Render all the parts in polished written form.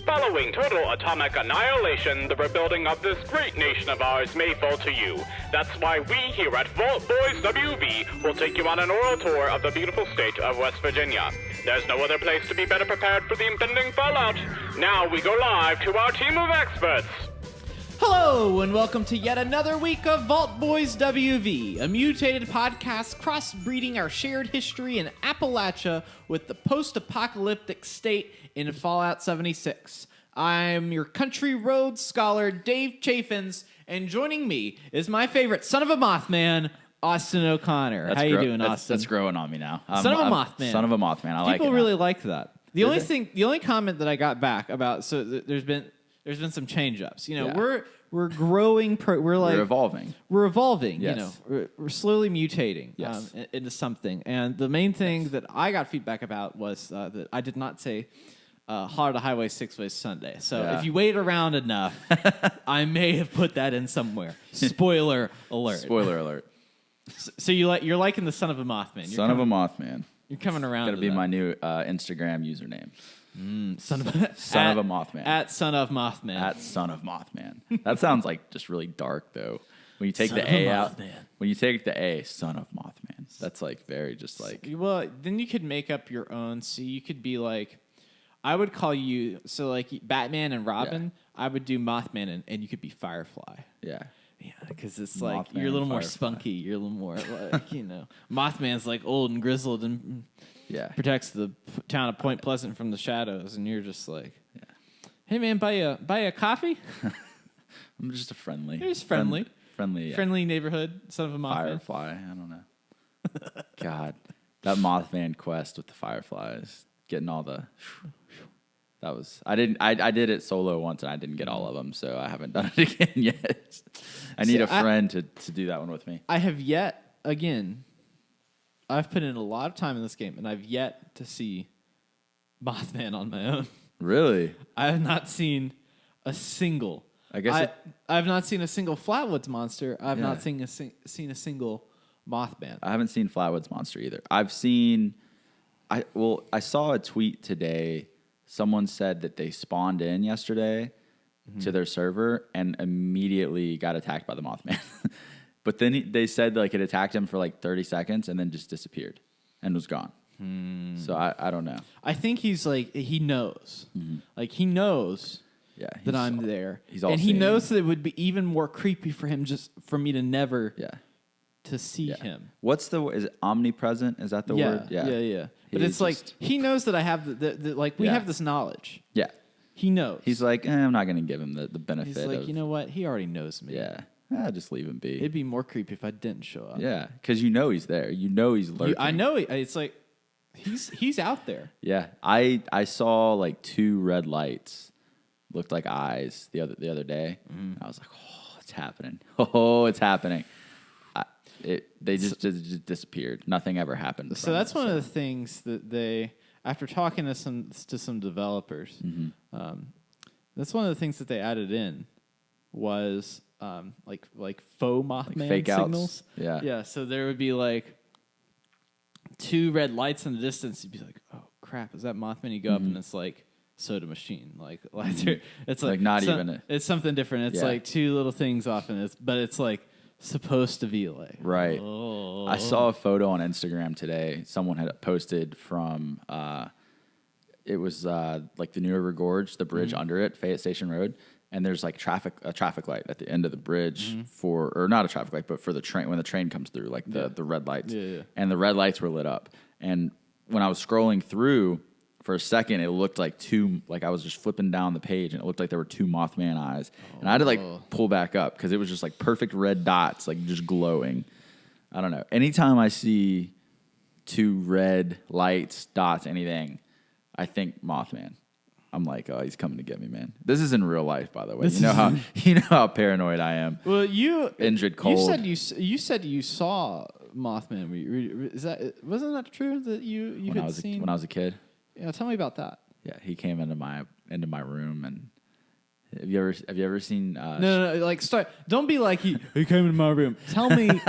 Following total atomic annihilation, the rebuilding of this great nation of ours may fall to you. That's why we here at Vault Boys WV will take you on an oral tour of the beautiful state of West Virginia. There's no other place to be better prepared for the impending fallout. Now we go live to our team of experts. Hello, and welcome to yet another week of Vault Boys WV, a mutated podcast crossbreeding our shared history in Appalachia with the post-apocalyptic state in Fallout 76. I'm your country road scholar, Dave Chaffins, and joining me is my favorite son of a Mothman, Austin O'Connor. How you doing, Austin? That's growing on me now. Son of a Mothman. Son of a Mothman. I like it. People really like that. The only comment that I got back about there's been some change-ups. You know, Yeah. we're growing. We're evolving. We're evolving. Yes. You know, we're slowly mutating Yes. into something. And the main thing that I got feedback about was that I did not say Heart of Highway 6 Sunday. So Yeah. if you wait around enough, I may have put that in somewhere. Spoiler alert. Spoiler alert. So you're liking the Son of a Mothman. Son of a Mothman. You're coming around. Gotta to be that. my new Instagram username. Son of a Mothman. At Son of Mothman. At Son of Mothman. That sounds like just really dark though. When you take Son the of a A out. Mothman. When you take the A, Son of Mothman. That's like very just like. Well, then you could make up your own. So you could be like, I would call you, so like Batman and Robin, I would do Mothman and you could be Firefly. Yeah. Yeah, because it's like, Mothman you're a little and more Firefly. spunky. You're a little more like, you know. Mothman's like old and grizzled and Yeah. protects the town of Point Pleasant from the shadows. And you're just like, hey man, buy a coffee? I'm just a friendly. You're just friendly. Friendly. Yeah. Friendly neighborhood, Son of a Mothman. Firefly. I don't know. God, that Mothman quest with the fireflies, getting all the. That was I did it solo once and I didn't get all of them, so I haven't done it again yet. I need a friend to do that one with me. I have yet again. I've put in a lot of time in this game, and I've yet to see Mothman on my own. Really? I have not seen a single. I've not seen a single Flatwoods monster. I've not seen a single Mothman. I haven't seen Flatwoods Monster either. I've seen. I saw a tweet today. Someone said that they spawned in yesterday to their server and immediately got attacked by the Mothman. But then they said like it attacked him for like 30 seconds and then just disappeared and was gone. So I don't know. I think he's like, he knows. Like he knows that I'm there. He's and he knows that it would be even more creepy for him just for me to never to see him. What's is it omnipresent? Is that the word? Yeah. But it's like he knows that I have the like we have this knowledge. Yeah. He knows. He's like, I'm not going to give him the benefit. He's like, of, you know what? He already knows me. Yeah. Just leave him be. It'd be more creepy if I didn't show up. Yeah, because you know he's there. You know he's lurking. I know it's like he's out there. Yeah, I saw like 2 red lights, looked like eyes the other day. I was like, oh, it's happening. Oh, it's happening. They just disappeared. Nothing ever happened. So that's one of the things that they, after talking to some developers, that's one of the things that they added in was like faux Mothman like fake signals. Outs. Yeah. So there would be like 2 red lights in the distance. You'd be like, oh crap, is that Mothman? You go up and it's like soda machine. Like it's like not even it's something different. It's like 2 little things off, and it's like supposed to be like right. Oh. I saw a photo on Instagram today. Someone had posted from it was like the New River Gorge, the bridge under it, Fayette Station Road. And there's like a traffic light at the end of the bridge or not a traffic light, but for the train, when the train comes through, like the red lights. Yeah. And the red lights were lit up. And when I was scrolling through for a second, it looked like I was just flipping down the page and it looked like there were 2 Mothman eyes. And I had to like pull back up because it was just like perfect red dots, like just glowing. I don't know. Anytime I see 2 red lights, dots, anything, I think Mothman. I'm like, oh, he's coming to get me, man. This is in real life, by the way. You know how paranoid I am. Well, injured cold. You said you saw Mothman. Wasn't that true that you had seen when I was a kid? Yeah, tell me about that. Yeah, he came into my room and have you ever seen? No, like start. Don't be like he came into my room. Tell me.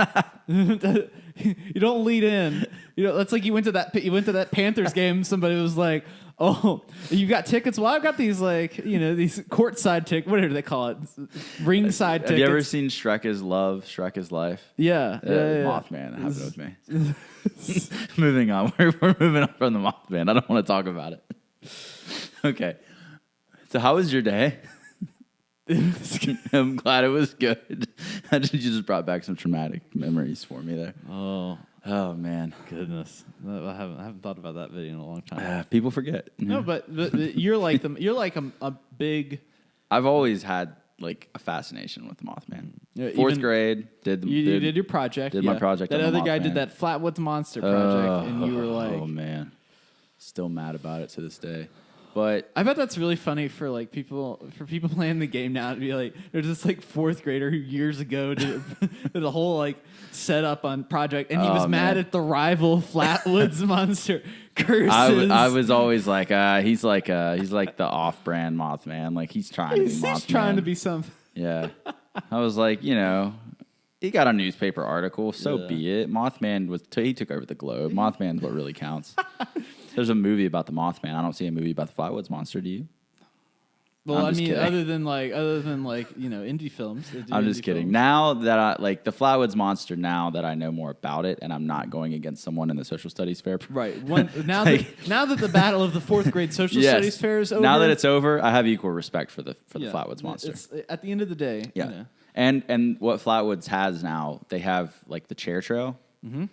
You don't lead in. You know, that's like you went to that Panthers game. Somebody was like, Oh, you got tickets? Well, I've got these these courtside tickets. What do they call it? Ringside tickets. Have you ever seen Shrek is Love, Shrek is Life? Yeah. Mothman happened with me. Moving on. We're moving on from the Mothman. I don't want to talk about it. Okay. So how was your day? I'm glad it was good. You just brought back some traumatic memories for me there. Oh man, Goodness, I haven't thought about that video in a long time. People forget. No, but you're like a big. I've always had like a fascination with the Mothman. Yeah, Fourth grade, you did your project. Did my project. That on the other guy Mothman. did that Flatwoods Monster project, and you were like, "Oh man, still mad about it to this day." But I bet that's really funny for like people playing the game now to be like, there's this like fourth grader who years ago did a whole like setup on project, and he was mad at the rival Flatwoods Monster. Curses. I was always like, he's like the off-brand Mothman. Like he's trying to be Mothman. He's trying to be something. Yeah, I was like, he got a newspaper article. So be it. Mothman he took over the globe. Mothman's what really counts. There's a movie about the Mothman. I don't see a movie about the Flatwoods Monster. Do you? Well, I mean, other than indie films. I'm just kidding. Films. Now that I like the Flatwoods Monster, now that I know more about it, and I'm not going against someone in the social studies fair. Right. Now that the battle of the fourth grade social studies fair is over. Now that it's over, I have equal respect for the Flatwoods Monster. It's, at the end of the day. Yeah. And what Flatwoods has now, they have like the chair trail. Mm-hmm.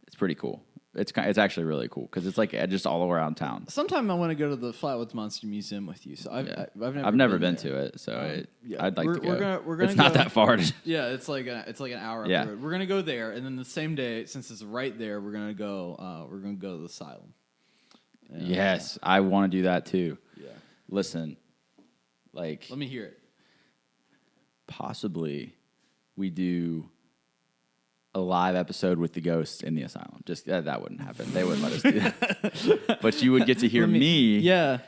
It's pretty cool. It's actually really cool because it's like just all around town. Sometime I want to go to the Flatwoods Monster Museum with you. So I've never been to it, so I'd like to go. We're gonna it's not that far. Yeah, it's like an hour. Yeah. Up the road. We're gonna go there, and then the same day, since it's right there, we're gonna go to the asylum. And, yes, I want to do that too. Yeah. Listen, like let me hear it. Possibly, we do a live episode with the ghosts in the asylum. Just that wouldn't happen. They wouldn't let us do that. But you would get to hear me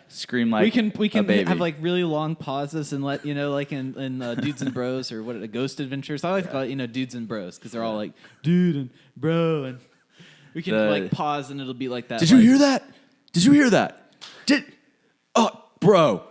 scream like we can a baby. have like really long pauses and let like in Dudes and Bros or Ghost Adventures. I like to call it Dudes and Bros because they're all like dude and bro, and we can like pause and it'll be like that. Did you hear that? Did you hear that? Bro.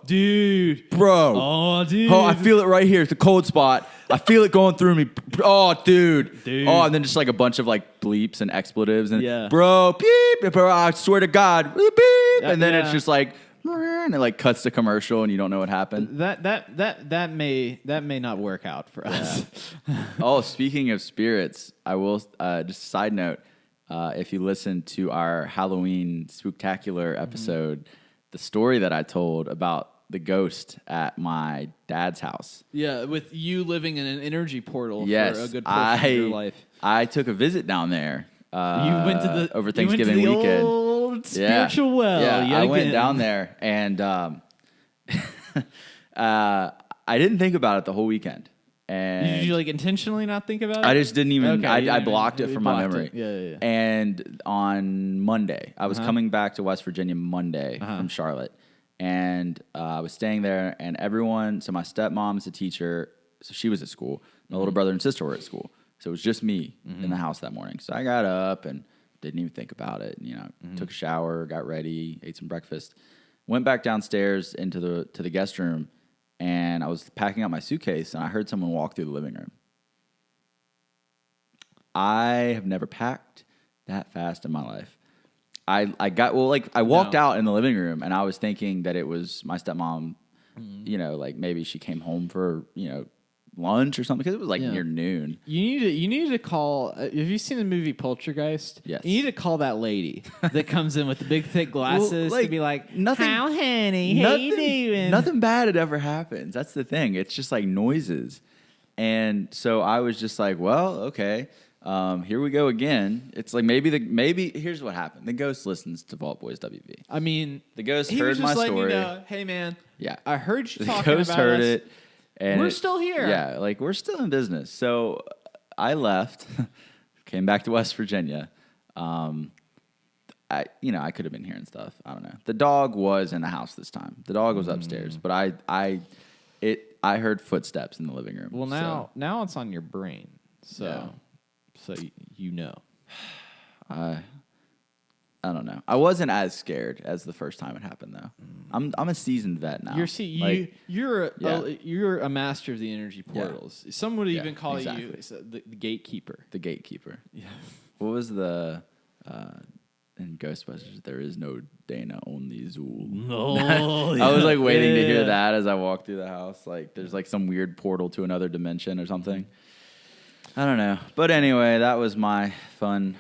Dude. Bro. Oh, dude. Oh, I feel it right here. It's a cold spot. I feel it going through me. Oh, dude. Oh, and then just like a bunch of like bleeps and expletives and bro, beep, bro, I swear to God, beep. And then it's just like, and it like cuts to commercial and you don't know what happened. That may not work out for us. Oh, speaking of spirits, I will just a side note. If you listen to our Halloween spooktacular episode, the story that I told about the ghost at my dad's house. Yeah, with you living in an energy portal for a good portion of your life. I took a visit down there. You went to over Thanksgiving weekend. Old spiritual well. Yeah, I went down there and I didn't think about it the whole weekend. And did you like intentionally not think about it? I just didn't even. Okay, I blocked it from my memory. Yeah. And on Monday, I was coming back to West Virginia Monday from Charlotte, and I was staying there. And everyone, so my stepmom's a teacher, so she was at school. My little brother and sister were at school, so it was just me in the house that morning. So I got up and didn't even think about it. Took a shower, got ready, ate some breakfast, went back downstairs into the guest room. And I was packing up my suitcase, and I heard someone walk through the living room. I have never packed that fast in my life. I walked out in the living room, and I was thinking that it was my stepmom. Like maybe she came home for lunch or something because it was like near noon. You need to call. Have you seen the movie Poltergeist? Yes. You need to call that lady that comes in with the big thick glasses to be like, nothing. "How, honey? How you doing?" Nothing bad had ever happens. That's the thing. It's just like noises, and so I was just like, well, okay. Here we go again. It's like maybe here's what happened. The ghost listens to Vault Boys WV. I mean, the ghost he heard was my just story. Hey man, yeah, I heard you the talking about ghost heard us. it. And we're still here. Yeah, like we're still in business. So I left, came back to West Virginia. I could have been hearing stuff. I don't know. The dog was in the house this time. The dog was upstairs, but I heard footsteps in the living room. Well, now it's on your brain. So you know. I I don't know. I wasn't as scared as the first time it happened though. I'm a seasoned vet now. You're a master of the energy portals. Some would even call you the gatekeeper. The gatekeeper. Yeah. What was the in Ghostbusters? There is no Dana, only Zool. No, I was like waiting to hear that as I walked through the house. Like there's like some weird portal to another dimension or something. I don't know. But anyway, that was my fun.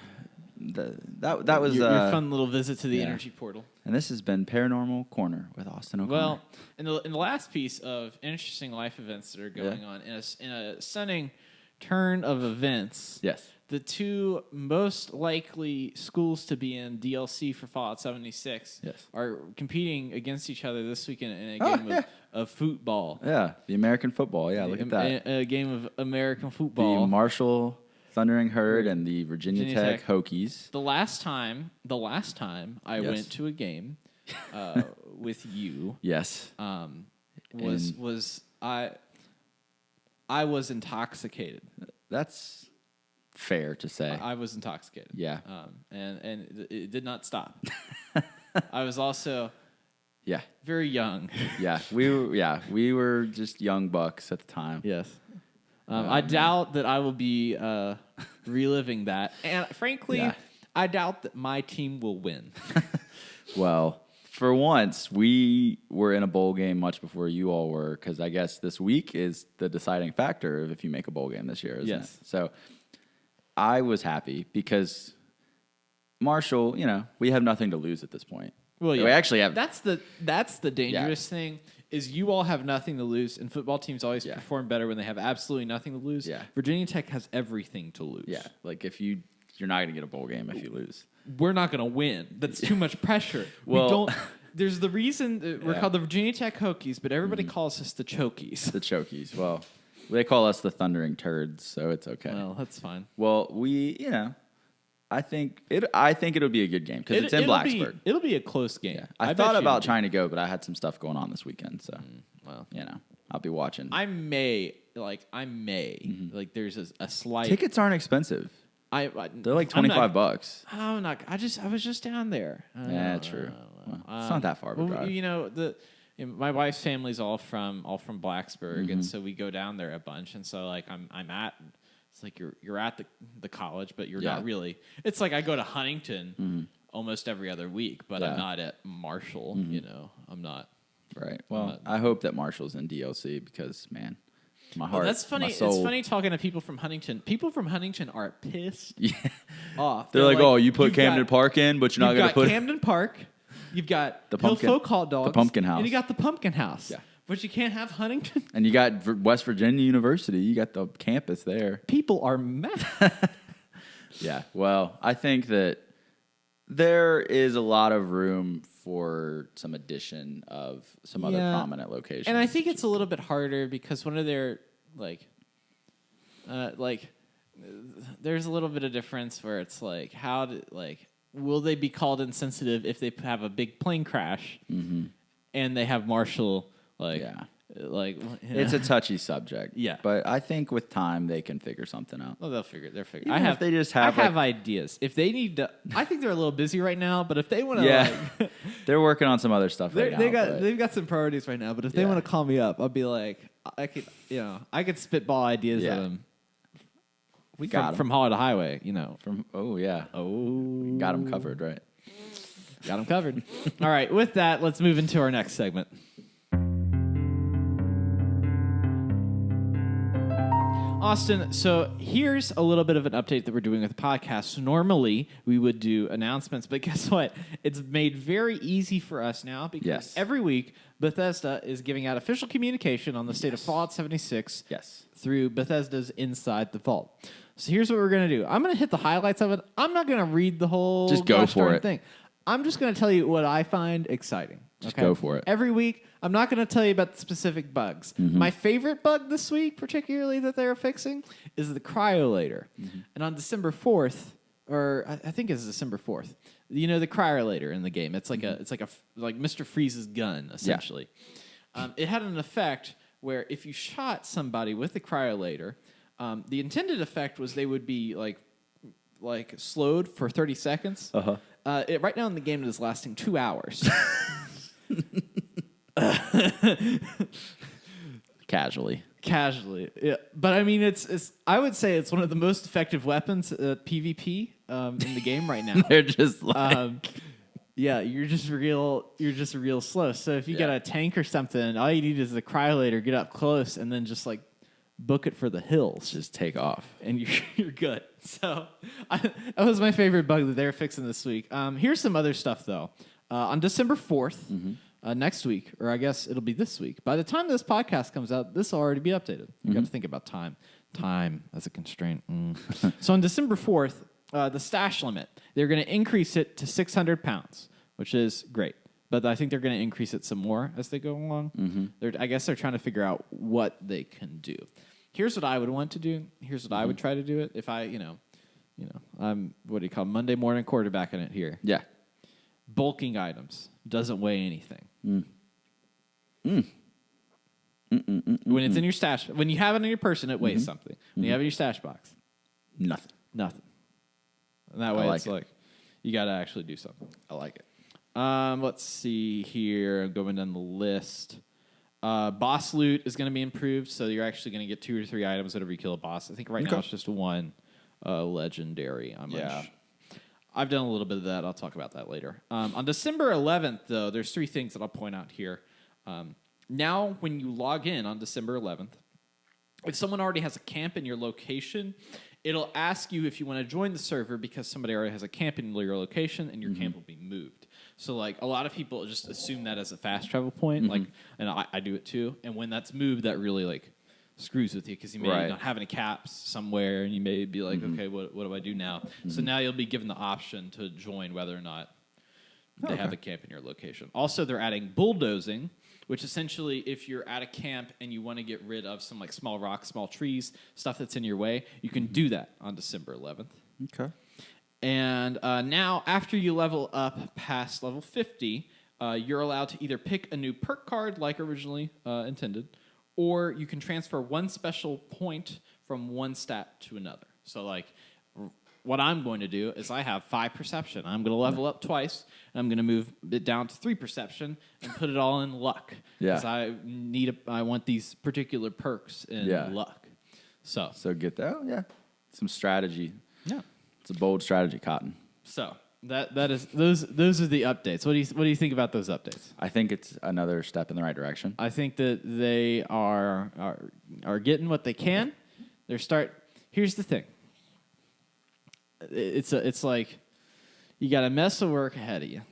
That was your fun little visit to the energy portal. And this has been Paranormal Corner with Austin O'Connor. Well, in the last piece of interesting life events that are going on, in a stunning turn of events, yes, the two most likely schools to be in DLC for Fallout 76 are competing against each other this weekend in a game of football. Yeah, the American football. Yeah, look at that. A game of American football. The Marshall Thundering Herd and the Virginia Tech Hokies. The last time I went to a game with you, I was intoxicated. That's fair to say. I was intoxicated. Yeah. And it did not stop. I was also very young. We were just young bucks at the time. Yes. I doubt that I will be reliving that. And frankly, I doubt that my team will win. Well, for once, we were in a bowl game much before you all were, because I guess this week is the deciding factor of if you make a bowl game this year, isn't it? So I was happy because Marshall, we have nothing to lose at this point. Well, we actually have. That's the dangerous thing. Is you all have nothing to lose, and football teams always perform better when they have absolutely nothing to lose. Yeah. Virginia Tech has everything to lose. Yeah, like if you're not going to get a bowl game if you lose. We're not going to win. That's too much pressure. Well, we don't. There's the reason we're called the Virginia Tech Hokies, but everybody calls us the Chokies. The Chokies. Well, they call us the Thundering Turds, so it's okay. Well, that's fine. Well, I think it'll be a good game because it's in Blacksburg. It'll be a close game. Yeah. I thought about trying to go, but I had some stuff going on this weekend, so I'll be watching. I may. Like, there's a slight. Tickets aren't expensive. They're like $25. I'm not. I was just down there. Yeah, true. Well, it's not that far of a drive. My wife's family's all from Blacksburg, and so we go down there a bunch. And so like I'm at. It's like you're at the college, but you're not really. It's like I go to Huntington almost every other week, but I'm not at Marshall. I'm not. Right. Well, I hope that Marshall's in DLC because my heart. That's funny. My soul. It's funny talking to people from Huntington. People from Huntington are pissed off. They're like, "Oh, you put Camden Park in, but you're not going to put Camden Park. You've got the pumpkin, Folk Hot Dogs, the Pumpkin House, and you got the Pumpkin House. Yeah. But you can't have Huntington. And you got West Virginia University. You got the campus there. People are mad. Yeah. Well, I think that there is a lot of room for some addition of some other prominent locations. And I think it's a little bit harder because one of their there's a little bit of difference where it's like will they be called insensitive if they have a big plane crash and they have Marshall it's a touchy subject. Yeah. But I think with time they can figure something out. Well, they'll figure. I have ideas. If they need to, I think they're a little busy right now. But if they want to, they're working on some other stuff right now. They've got some priorities right now. But if they want to call me up, I'll be like, I could spitball ideas at them. We got from Hollow to Highway, got them covered, right? Got them covered. All right. With that, let's move into our next segment. Austin, so here's a little bit of an update that we're doing with the podcast. Normally, we would do announcements, but guess what? It's made very easy for us now because every week, Bethesda is giving out official communication on the state of Fallout 76 through Bethesda's Inside the Vault. So here's what we're going to do. I'm going to hit the highlights of it. I'm not going to read the whole just go for it thing. I'm just going to tell you what I find exciting. Just go for it. Every week, I'm not going to tell you about the specific bugs. My favorite bug this week, particularly that they're fixing, is the cryolator. And on December 4th, or I think it's December 4th, the cryolator in the game. It's like like Mr. Freeze's gun, essentially. Yeah. It had an effect where if you shot somebody with the cryolator, the intended effect was they would be like slowed for 30 seconds. Right now in the game, it is lasting 2 hours. Casually. Yeah. But I mean, it's. I would say it's one of the most effective weapons PvP in the game right now. They're just like... Yeah, you're just real slow. So if you got a tank or something, all you need is the cryolator, get up close, and then just like book it for the hills. Just take off. And you're good. So that was my favorite bug that they're fixing this week. Here's some other stuff, though. On December 4th, next week, or I guess it'll be this week. By the time this podcast comes out, this will already be updated. You got to think about time. Time as a constraint. So on December 4th, the stash limit, they're going to increase it to 600 pounds, which is great. But I think they're going to increase it some more as they go along. I guess they're trying to figure out what they can do. Here's what I would want to do. Here's what I would try to do it if I, I'm what do you call Monday morning quarterbacking it here. Yeah. Bulking items doesn't weigh anything. When it's in your stash, when you have it in your person, it weighs something. When you have it in your stash box, Nothing. And that way, like it's it. like you got to actually do something. I like it. Let's see here. I'm going down the list. Boss loot is going to be improved, so you're actually going to get 2 or 3 items whenever you kill a boss. I think right now it's just 1 legendary. I've done a little bit of that. I'll talk about that later. On December 11th, though, there's 3 things that I'll point out here. Now, when you log in on December 11th, if someone already has a camp in your location, it'll ask you if you want to join the server because somebody already has a camp in your location and your camp will be moved. So, like, a lot of people just assume that as a fast travel point, and I do it too. And when that's moved, that really, like, screws with you because you may not have any caps somewhere and you may be like, okay, what do I do now? So now you'll be given the option to join whether or not they have a camp in your location. Also, they're adding bulldozing, which essentially, if you're at a camp and you want to get rid of some like small rocks, small trees, stuff that's in your way, you can do that on December 11th. Okay. And now, after you level up past level 50, you're allowed to either pick a new perk card like originally intended, or you can transfer 1 special point from 1 stat to another. So, like, what I'm going to do is I have 5 perception. I'm going to level up twice, and I'm going to move it down to 3 perception and put it all in luck. Yeah. Because I want these particular perks in luck. So get that. Yeah. Some strategy. Yeah. It's a bold strategy, Cotton. So that is those are the updates. What do you think about those updates? I think it's another step in the right direction. I think that they are getting what they can. Here's the thing. It's like you got a mess of work ahead of you.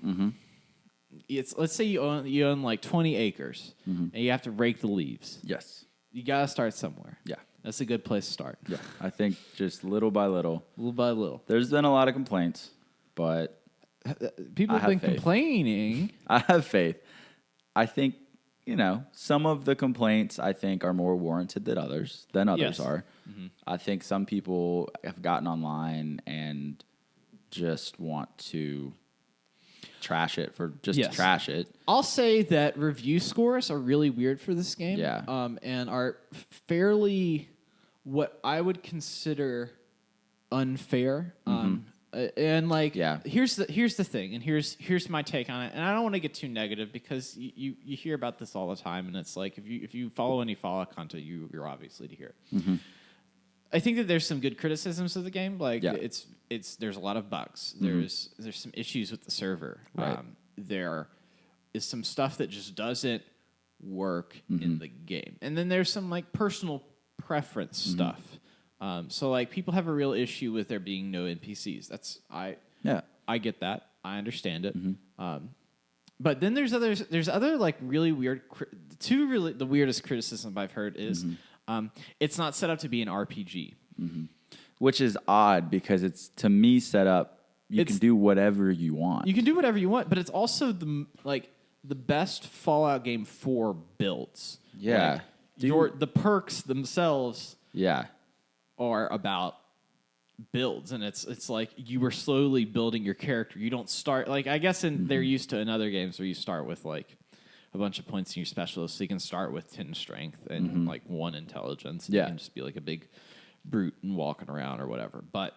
Let's say you own like 20 acres and you have to rake the leaves. Yes. You got to start somewhere. Yeah. That's a good place to start. Yeah. I think just little by little. Little by little. There's been a lot of complaints, but people have been complaining. I have faith. I think, some of the complaints I think are more warranted than others are. I think some people have gotten online and just want to trash it to trash it. I'll say that review scores are really weird for this game. Yeah. And are fairly what I would consider unfair. And like, here's the thing, and here's my take on it. And I don't want to get too negative because you hear about this all the time, and it's like if you follow any Fallout content, you're obviously to hear it. I think that there's some good criticisms of the game. Like there's a lot of bugs. There's some issues with the server. Right. There is some stuff that just doesn't work in the game, and then there's some like personal preference stuff. So like people have a real issue with there being no NPCs. I get that. I understand it. But then there's other like really weird. The weirdest criticism I've heard is it's not set up to be an RPG, which is odd because it's to me set up. You can do whatever you want. You can do whatever you want, but it's also the best Fallout game for builds. Yeah, like, the perks themselves. Yeah. Are about builds, and it's like you were slowly building your character. You don't start like I guess they're used to in other games where you start with like a bunch of points in your specialist, so you can start with 10 strength and like 1 intelligence. And you can just be like a big brute and walking around or whatever. But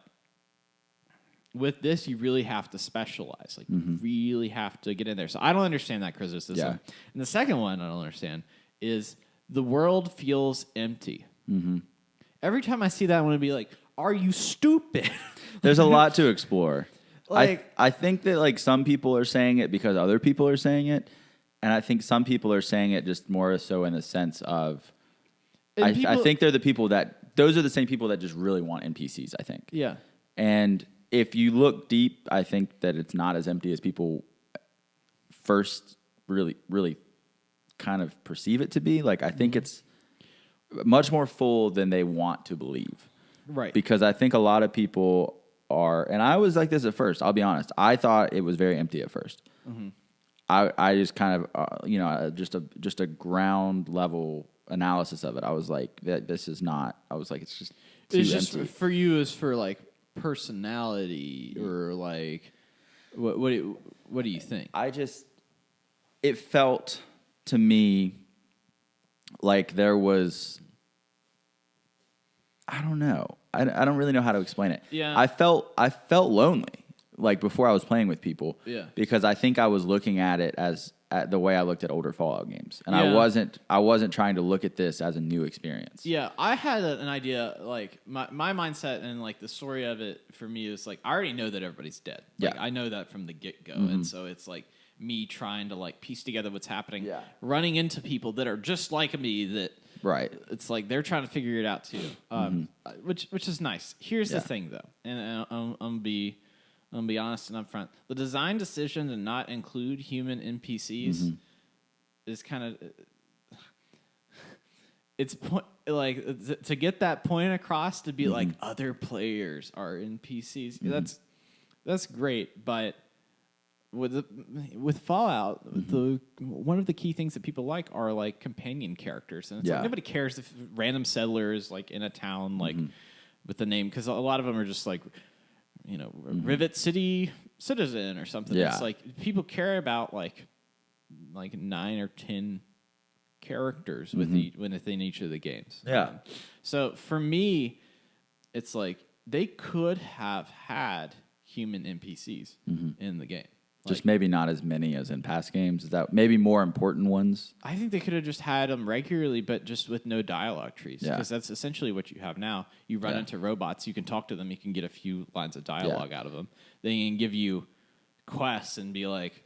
with this, you really have to specialize. Like, you really have to get in there. So I don't understand that criticism. Yeah. And the second one I don't understand is the world feels empty. Every time I see that, I want to be like, are you stupid? There's a lot to explore. Like- I think that like some people are saying it because other people are saying it, and I think some people are saying it just more so in the sense of I think they're the people those are the same people that just really want NPCs, I think. Yeah. And if you look deep, I think that it's not as empty as people first really kind of perceive it to be. Like, I think it's much more full than they want to believe. Right. Because I think a lot of people are, and I was like this at first, I'll be honest. I thought it was very empty at first. I just kind of, just a ground level analysis of it. I was like, this is not, I was like, it's just too It's empty. just for you is for like personality or like what do you think? It felt to me like there was, I don't know. I don't really know how to explain it. Yeah. I felt lonely, like before I was playing with people. Yeah. Because I think I was looking at it as the way I looked at older Fallout games, and Yeah. I wasn't trying to look at this as a new experience. Yeah, I had an idea, like, my mindset and, like, the story of it for me is, like, I already know that everybody's dead. Like, Yeah. I know that from the get-go, and so it's, like, me trying to, like, piece together what's happening, running into people that are just like me that... Right. It's like they're trying to figure it out, too, which is nice. Here's the thing, though, and I'm going to be honest and upfront. The design decision to not include human NPCs is kind of... It's to get that point across to be like other players are NPCs. That's great, but with Fallout, one of the key things that people like are like companion characters, and it's like nobody cares if random settlers like in a town like with the name, because a lot of them are just like Rivet City citizen or something. Yeah. It's like people care about like 9 or 10 characters within each of the games. Yeah. So for me, it's like they could have had human NPCs in the game. Just maybe not as many as in past games. Is that maybe more important ones? I think they could have just had them regularly, but just with no dialogue trees. Yeah. Because that's essentially what you have now. You run into robots, you can talk to them, you can get a few lines of dialogue out of them. They can give you quests and be like,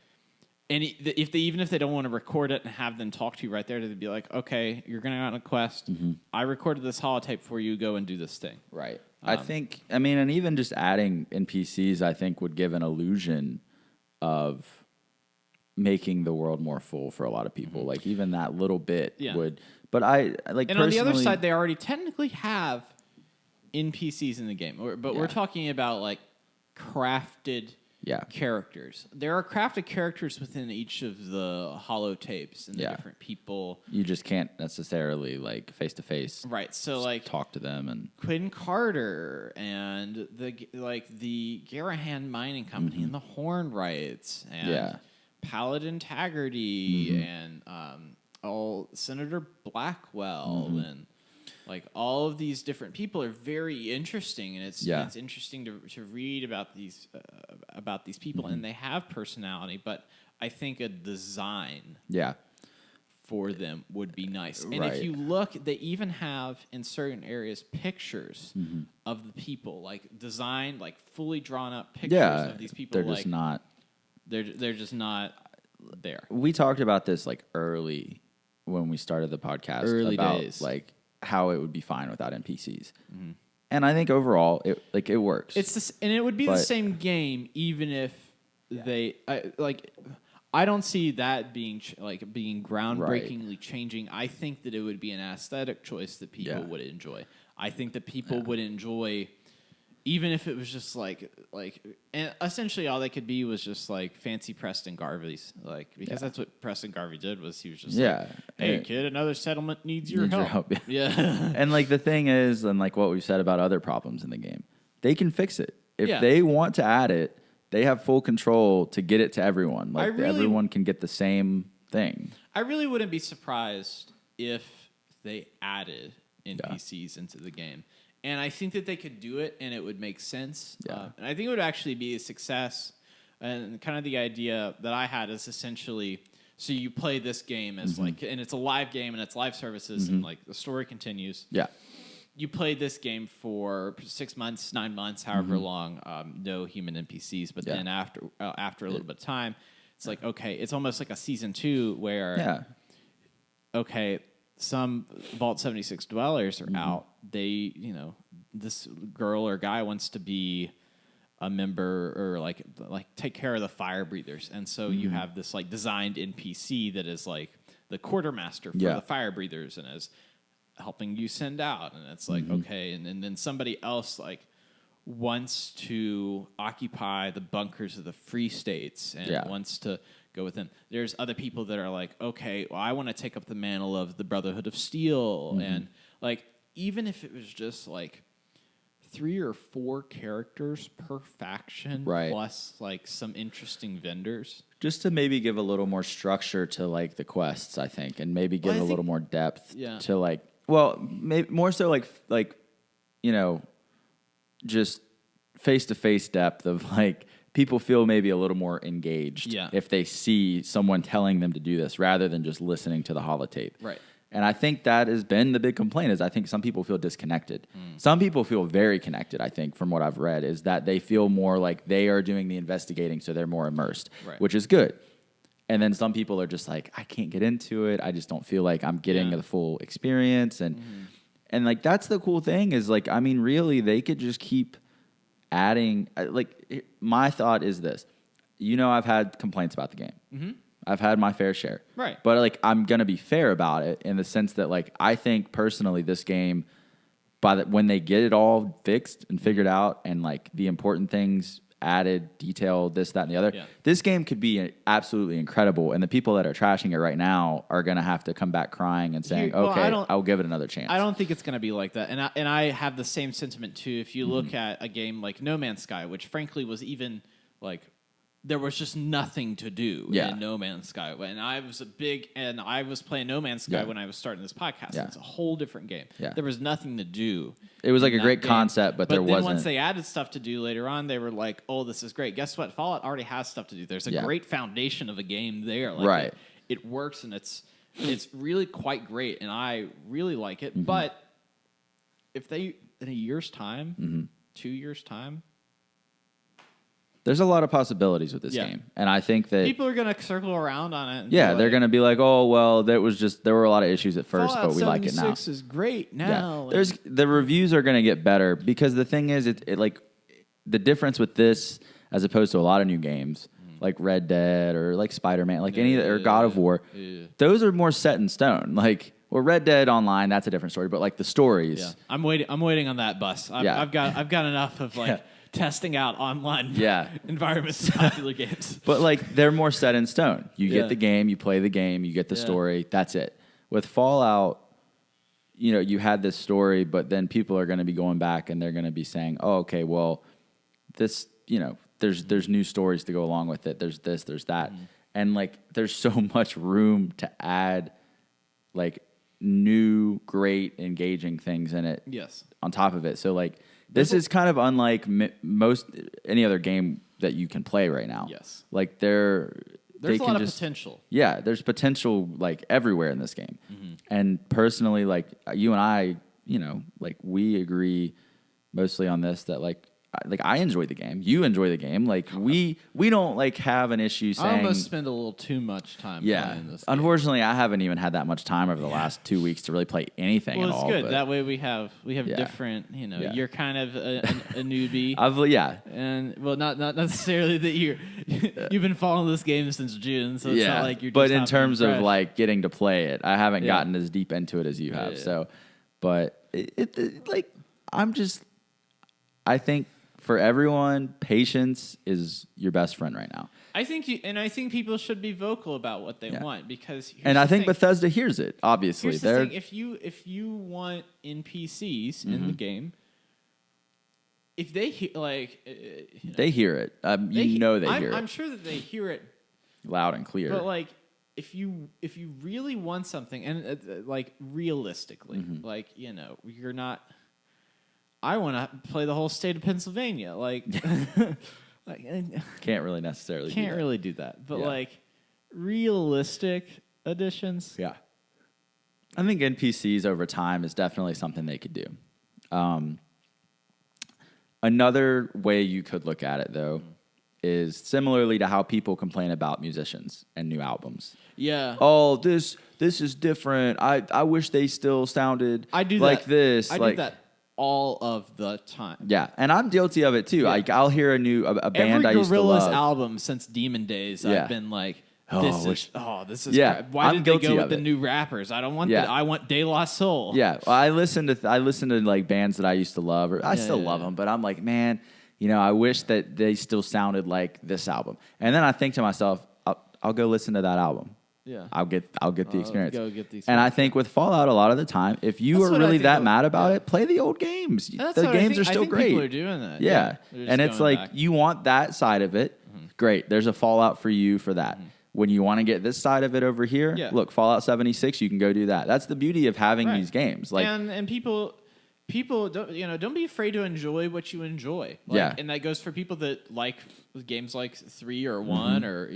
even if they don't want to record it and have them talk to you right there, they'd be like, okay, you're going to go on a quest. I recorded this holotape for you. Go and do this thing. Right. And even just adding NPCs, I think, would give an illusion of making the world more full for a lot of people. Like, even that little bit would. But I like. And on the other side, they already technically have NPCs in the game, but we're talking about like crafted characters. There are crafted characters within each of the holotapes and the different people. You just can't necessarily like face to face, right? So like talk to them and Quinn Carter and the Garahan Mining Company and the Hornwrights and Paladin Taggarty and Senator Blackwell and like all of these different people are very interesting, and it's interesting to read about these people, and they have personality. But I think a design for them would be nice. And if you look, they even have in certain areas pictures of the people, like designed, like fully drawn up pictures of these people. They're just not. They're just not there. We talked about this like early when we started the podcast. Early about days. Like how it would be fine without NPCs. And I think overall it works. And it would be the same game even if I don't see that being being groundbreakingly changing. I think that it would be an aesthetic choice that people would enjoy. I think that people would enjoy, even if it was just like, and essentially all they could be was just like fancy Preston Garvey's, because that's what Preston Garvey did. Was he was just like, hey kid, another settlement needs your help. Yeah. And like the thing is, and like what we've said about other problems in the game, they can fix it if they want to add it. They have full control to get it to everyone. Like everyone can get the same thing. I really wouldn't be surprised if they added NPCs into the game. And I think that they could do it, and it would make sense. Yeah. And I think it would actually be a success. And kind of the idea that I had is essentially, so you play this game as like, and it's a live game, and it's live services, and like the story continues. Yeah. You played this game for 6 months, 9 months, however long. No human NPCs, but then after a little bit of time, it's like, okay, it's almost like a season 2 where, okay, some Vault 76 dwellers are out. They, this girl or guy wants to be a member or like take care of the fire breathers, and so you have this like designed NPC that is like the quartermaster for the fire breathers and is helping you send out, and it's like okay, and then somebody else like wants to occupy the bunkers of the Free States and wants to go with them. There's other people that are like, okay, well, I want to take up the mantle of the Brotherhood of Steel, and like even if it was just like 3 or 4 characters per faction, plus like some interesting vendors, just to maybe give a little more structure to like the quests, I think, and maybe give a little more depth to like, well, maybe more so like just face-to-face depth of like people feel maybe a little more engaged if they see someone telling them to do this rather than just listening to the holotape. Right. And I think that has been the big complaint is I think some people feel disconnected. Some people feel very connected, I think, from what I've read, is that they feel more like they are doing the investigating, so they're more immersed, which is good. And then some people are just like, I can't get into it. I just don't feel like I'm getting the full experience. And and like that's the cool thing is like, I mean, really, they could just keep adding. Like my thought is this. I've had complaints about the game. I've had my fair share. Right. But like I'm going to be fair about it in the sense that like I think personally this game when they get it all fixed and figured out and like the important things added, detailed, this, that, and the other, this game could be absolutely incredible. And the people that are trashing it right now are going to have to come back crying and saying, I'll give it another chance. I don't think it's going to be like that. And I have the same sentiment too. If you look at a game like No Man's Sky, which frankly was even like, there was just nothing to do in No Man's Sky. And I was playing No Man's Sky when I was starting this podcast. It's a whole different game. There was nothing to do. It was like a great concept, but there wasn't. Then once they added stuff to do later on, they were like, oh, this is great. Guess what? Fallout already has stuff to do. There's a great foundation of a game there. Like it works, and it's really quite great, and I really like it. But if they, in a year's time, 2 years' time, there's a lot of possibilities with this game. And I think that people are going to circle around on it. They're going to be like, oh, well, there were a lot of issues at first, Fallout but we like it now. 76 is great now. The reviews are going to get better because the thing is, it like the difference with this as opposed to a lot of new games like Red Dead or like Spider-Man, like or God of War, those are more set in stone. Like, well, Red Dead Online, that's a different story, but like the stories. Yeah. I'm waiting on that bus. I've got enough of like testing out online environments in popular games. But like they're more set in stone. You get the game, you play the game, you get the story, that's it. With Fallout, you had this story, but then people are going to be going back and they're going to be saying, oh, okay, well, this, there's new stories to go along with it. There's this, there's that. And like there's so much room to add like new, great, engaging things in it. Yes. On top of it. So like this is kind of unlike any other game that you can play right now. Yes. Like there's a lot of potential. Yeah, there's potential like everywhere in this game. And personally, like you and I, like we agree mostly on this that like I enjoy the game. You enjoy the game. Like we don't like have an issue saying. I almost spend a little too much time playing this game. Unfortunately, I haven't even had that much time over the last 2 weeks to really play anything at all. Well, it's good. That way we have different. You're kind of a newbie. And well, not necessarily that you've been following this game since June, so it's not like you're. But in terms of like getting to play it, I haven't gotten as deep into it as you have. So, but it like I think. For everyone, patience is your best friend right now. I think people should be vocal about what they want because. And I think Bethesda hears it. Obviously, here's the thing, if you want NPCs in the game, if they they hear it. They hear it. I'm sure that they hear it loud and clear. But like, if you really want something, and like realistically, like you're not. I want to play the whole state of Pennsylvania. Like, Can't really necessarily do that. But Yeah. like realistic additions. Yeah. I think NPCs over time is definitely something they could do. Another way you could look at it, though, is similarly to how people complain about musicians and new albums. Yeah. Oh, this is different. I wish they still sounded like this. I do that all of the time. Yeah, and I'm guilty of it too. Yeah. Like I'll hear a band I used to Gorillaz love. album since Demon Days, Yeah. I've been like, this is Yeah, crap. Why I'm did they guilty go with of the it. new rappers? I don't want Yeah. that. I want De La Soul. Yeah, well, I listen to like bands that I used to love, or I still love them, but I'm like, man, I wish that they still sounded like this album. And then I think to myself, I'll go listen to that album. Yeah. I'll get the experience. Go get the experience. And I think with Fallout, a lot of the time, if you That's are what I really think that of- mad about it, play the old games. That's The what I games think. are still I think great. People are doing that. Yeah. They're just And it's going like back. you want that side of it. Great. There's a Fallout for you for that. When you want to get this side of it over here, look, Fallout 76, you can go do that. That's the beauty of having these games. Like, and people don't be afraid to enjoy what you enjoy. Like, Yeah. And that goes for people that like games like 3 or 1 or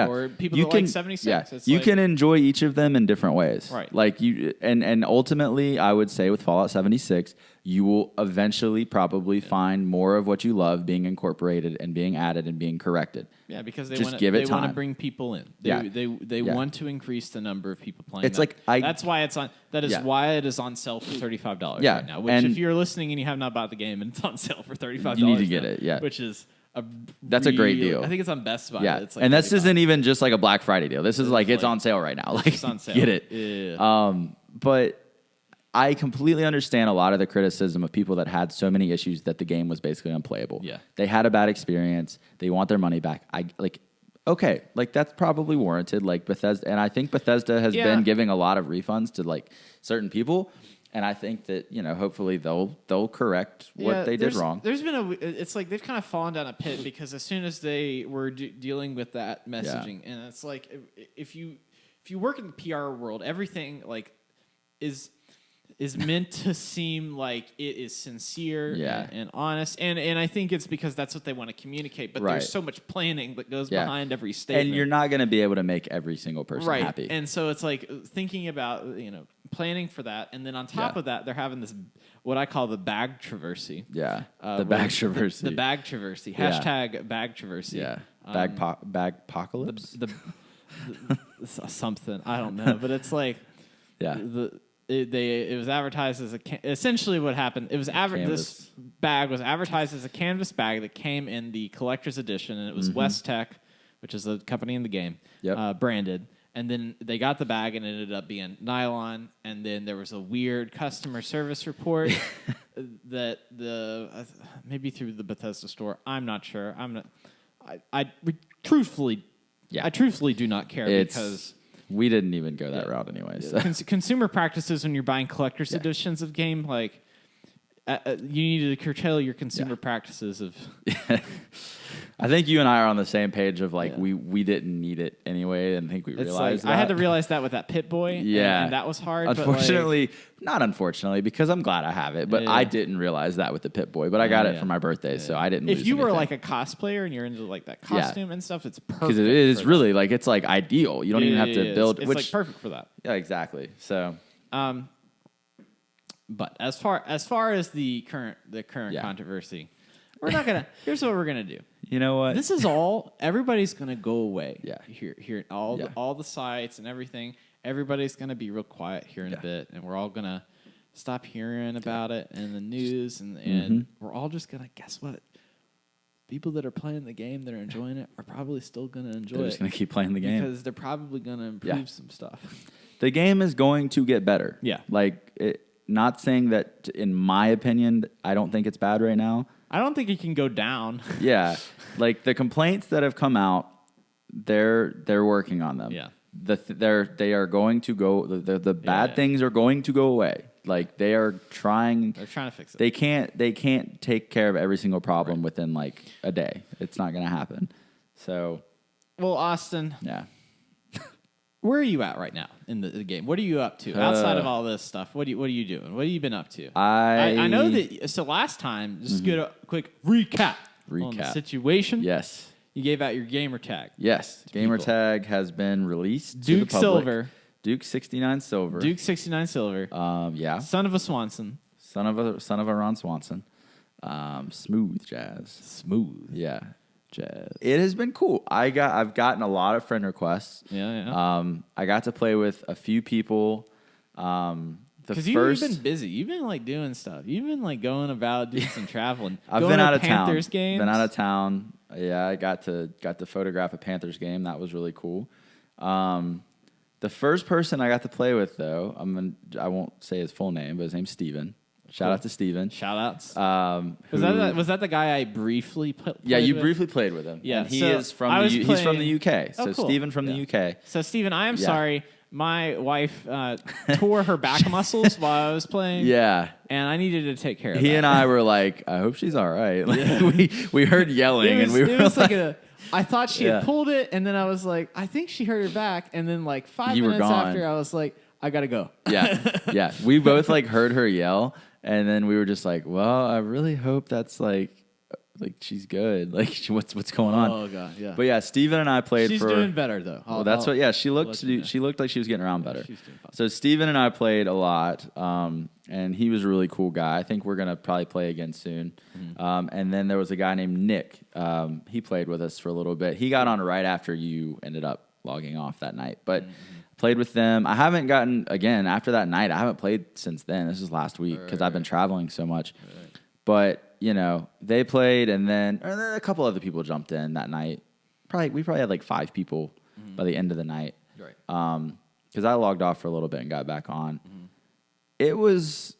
or people you that can, like 76. Yeah. It's You like, can enjoy each of them in different ways. Right. Like you and ultimately I would say with Fallout 76, you will eventually probably find more of what you love being incorporated and being added and being corrected. Yeah, because they Just want give it they want to time. bring people in. Yeah. They want to increase the number of people playing. It's that. like that's why it's on. That is Yeah. why it is on sale for $35 Yeah, right now. Which, and- if you're listening and you have not bought the game and it's on sale for $35, You need to get now, it, yeah. Which is That's a great deal. I think it's on Best Buy. Yeah. It's like And this $35. isn't even just like a Black Friday deal. This is like it's like- on sale right now. Like It's on sale. get it. Yeah. But I completely understand a lot of the criticism of people that had so many issues that the game was basically unplayable. Yeah. They had a bad experience. They want their money back. Okay, like that's probably warranted. Like Bethesda, and I think Bethesda has Yeah. been giving a lot of refunds to like certain people, and I think that hopefully they'll correct what they did wrong. There's been it's like they've kind of fallen down a pit because as soon as they were dealing with that messaging, and it's like if you work in the PR world, everything like is meant to seem like it is sincere and honest. And I think it's because that's what they want to communicate. But Right. there's so much planning that goes Yeah. behind every statement. And you're not going to be able to make every single person right. happy. And so it's like thinking about, planning for that. And then on top of that, they're having this, what I call the bag traversy. Yeah, the where- bag traversy. The bag traversy. Yeah. Hashtag bag traversy. Yeah, bag apocalypse. The something. I don't know. But it's like, Yeah. It was advertised as essentially what happened. It was this bag was advertised as a canvas bag that came in the collector's edition, and it was West Tec, which is a company in the game, branded. And then they got the bag, and it ended up being nylon. And then there was a weird customer service report that maybe through the Bethesda store. I'm not sure. I truthfully do not care because. We didn't even go that route anyway. So. Consumer practices when you're buying collector's editions of game, like you need to curtail your consumer practices of. I think you and I are on the same page of like we didn't need it anyway, and I think we realized that. I had to realize that with that Pit Boy. Yeah, and that was hard. Unfortunately, not unfortunately, because I'm glad I have it, but I didn't realize that with the Pit Boy. But I got it for my birthday, so I didn't. If you were anything. like a cosplayer and you're into like that costume and stuff, it's perfect. Because it is really like it's like ideal. You don't even have to build. It's which like perfect for that. Yeah, exactly. So. But as far as the current controversy, we're not gonna. Here's what we're gonna do. You know what? This is all. Everybody's gonna go away. Yeah. Here, all the sites and everything. Everybody's gonna be real quiet here in a bit, and we're all gonna stop hearing about it in the news, and we're all just gonna guess what. People that are playing the game that are enjoying it are probably still gonna enjoy it. They're just gonna keep playing the game because they're probably gonna improve some stuff. The game is going to get better. Yeah. Not saying that, in my opinion, I don't think it's bad right now. I don't think it can go down. Yeah. Like the complaints that have come out, they're working on them. Yeah. They are going to go. The bad things are going to go away. Like they are trying. They're trying to fix it. They can't take care of every single problem within like a day. It's not going to happen. So. Well, Austin. Yeah. where are you at right now in the game? What are you up to outside of all this stuff? What are you doing? What have you been up to? I know that. So last time, just get a quick recap on the situation. Yes. You gave out your gamer tag. Yes. Gamer tag has been released Duke to the public. Silver. Duke 69 Silver. Duke 69 Silver. Yeah. Son of a Swanson. Son of a Ron Swanson. Smooth jazz. Smooth. Yeah. Jazz. It has been cool. I've gotten a lot of friend requests. Yeah. I got to play with a few people. Because you've been busy. You've been like doing stuff. You've been like going about doing some traveling. I've going been to out of Panthers town. games. Been out of town. Yeah, I got to photograph a Panthers game. That was really cool. The first person I got to play with, though, I won't say his full name, but his name's Steven. Shout out to Steven. Shout outs. Was that the guy I briefly played Yeah, you with? briefly played with him. Yeah, and he's from the UK. So cool. Steven from the UK. So Steven, I am sorry. My wife tore her back muscles while I was playing. Yeah. And I needed to take care of that. He and I were like, I hope she's all right. Like, we heard yelling and we were like, I thought she had pulled it, and then I was like, I think she hurt her back. And then like 5 minutes after, I was like, I gotta go. Yeah. We both like heard her yell, and then we were just like, well, I really hope that's like she's good. Like what's going on? Oh god, yeah. But yeah, Steven and I played She's doing better though. She looked like she was getting around better. She's doing fine. So Steven and I played a lot, and he was a really cool guy. I think we're gonna probably play again soon. Mm-hmm. And then there was a guy named Nick. He played with us for a little bit. He got on right after you ended up logging off that night, but. Played with them. I haven't gotten, again, after that night, I haven't played since then. This is last week because I've been traveling so much. Right. But, they played, and then a couple other people jumped in that night. We probably had like 5 people by the end of the night. Right. Because I logged off for a little bit and got back on. Mm-hmm. It was,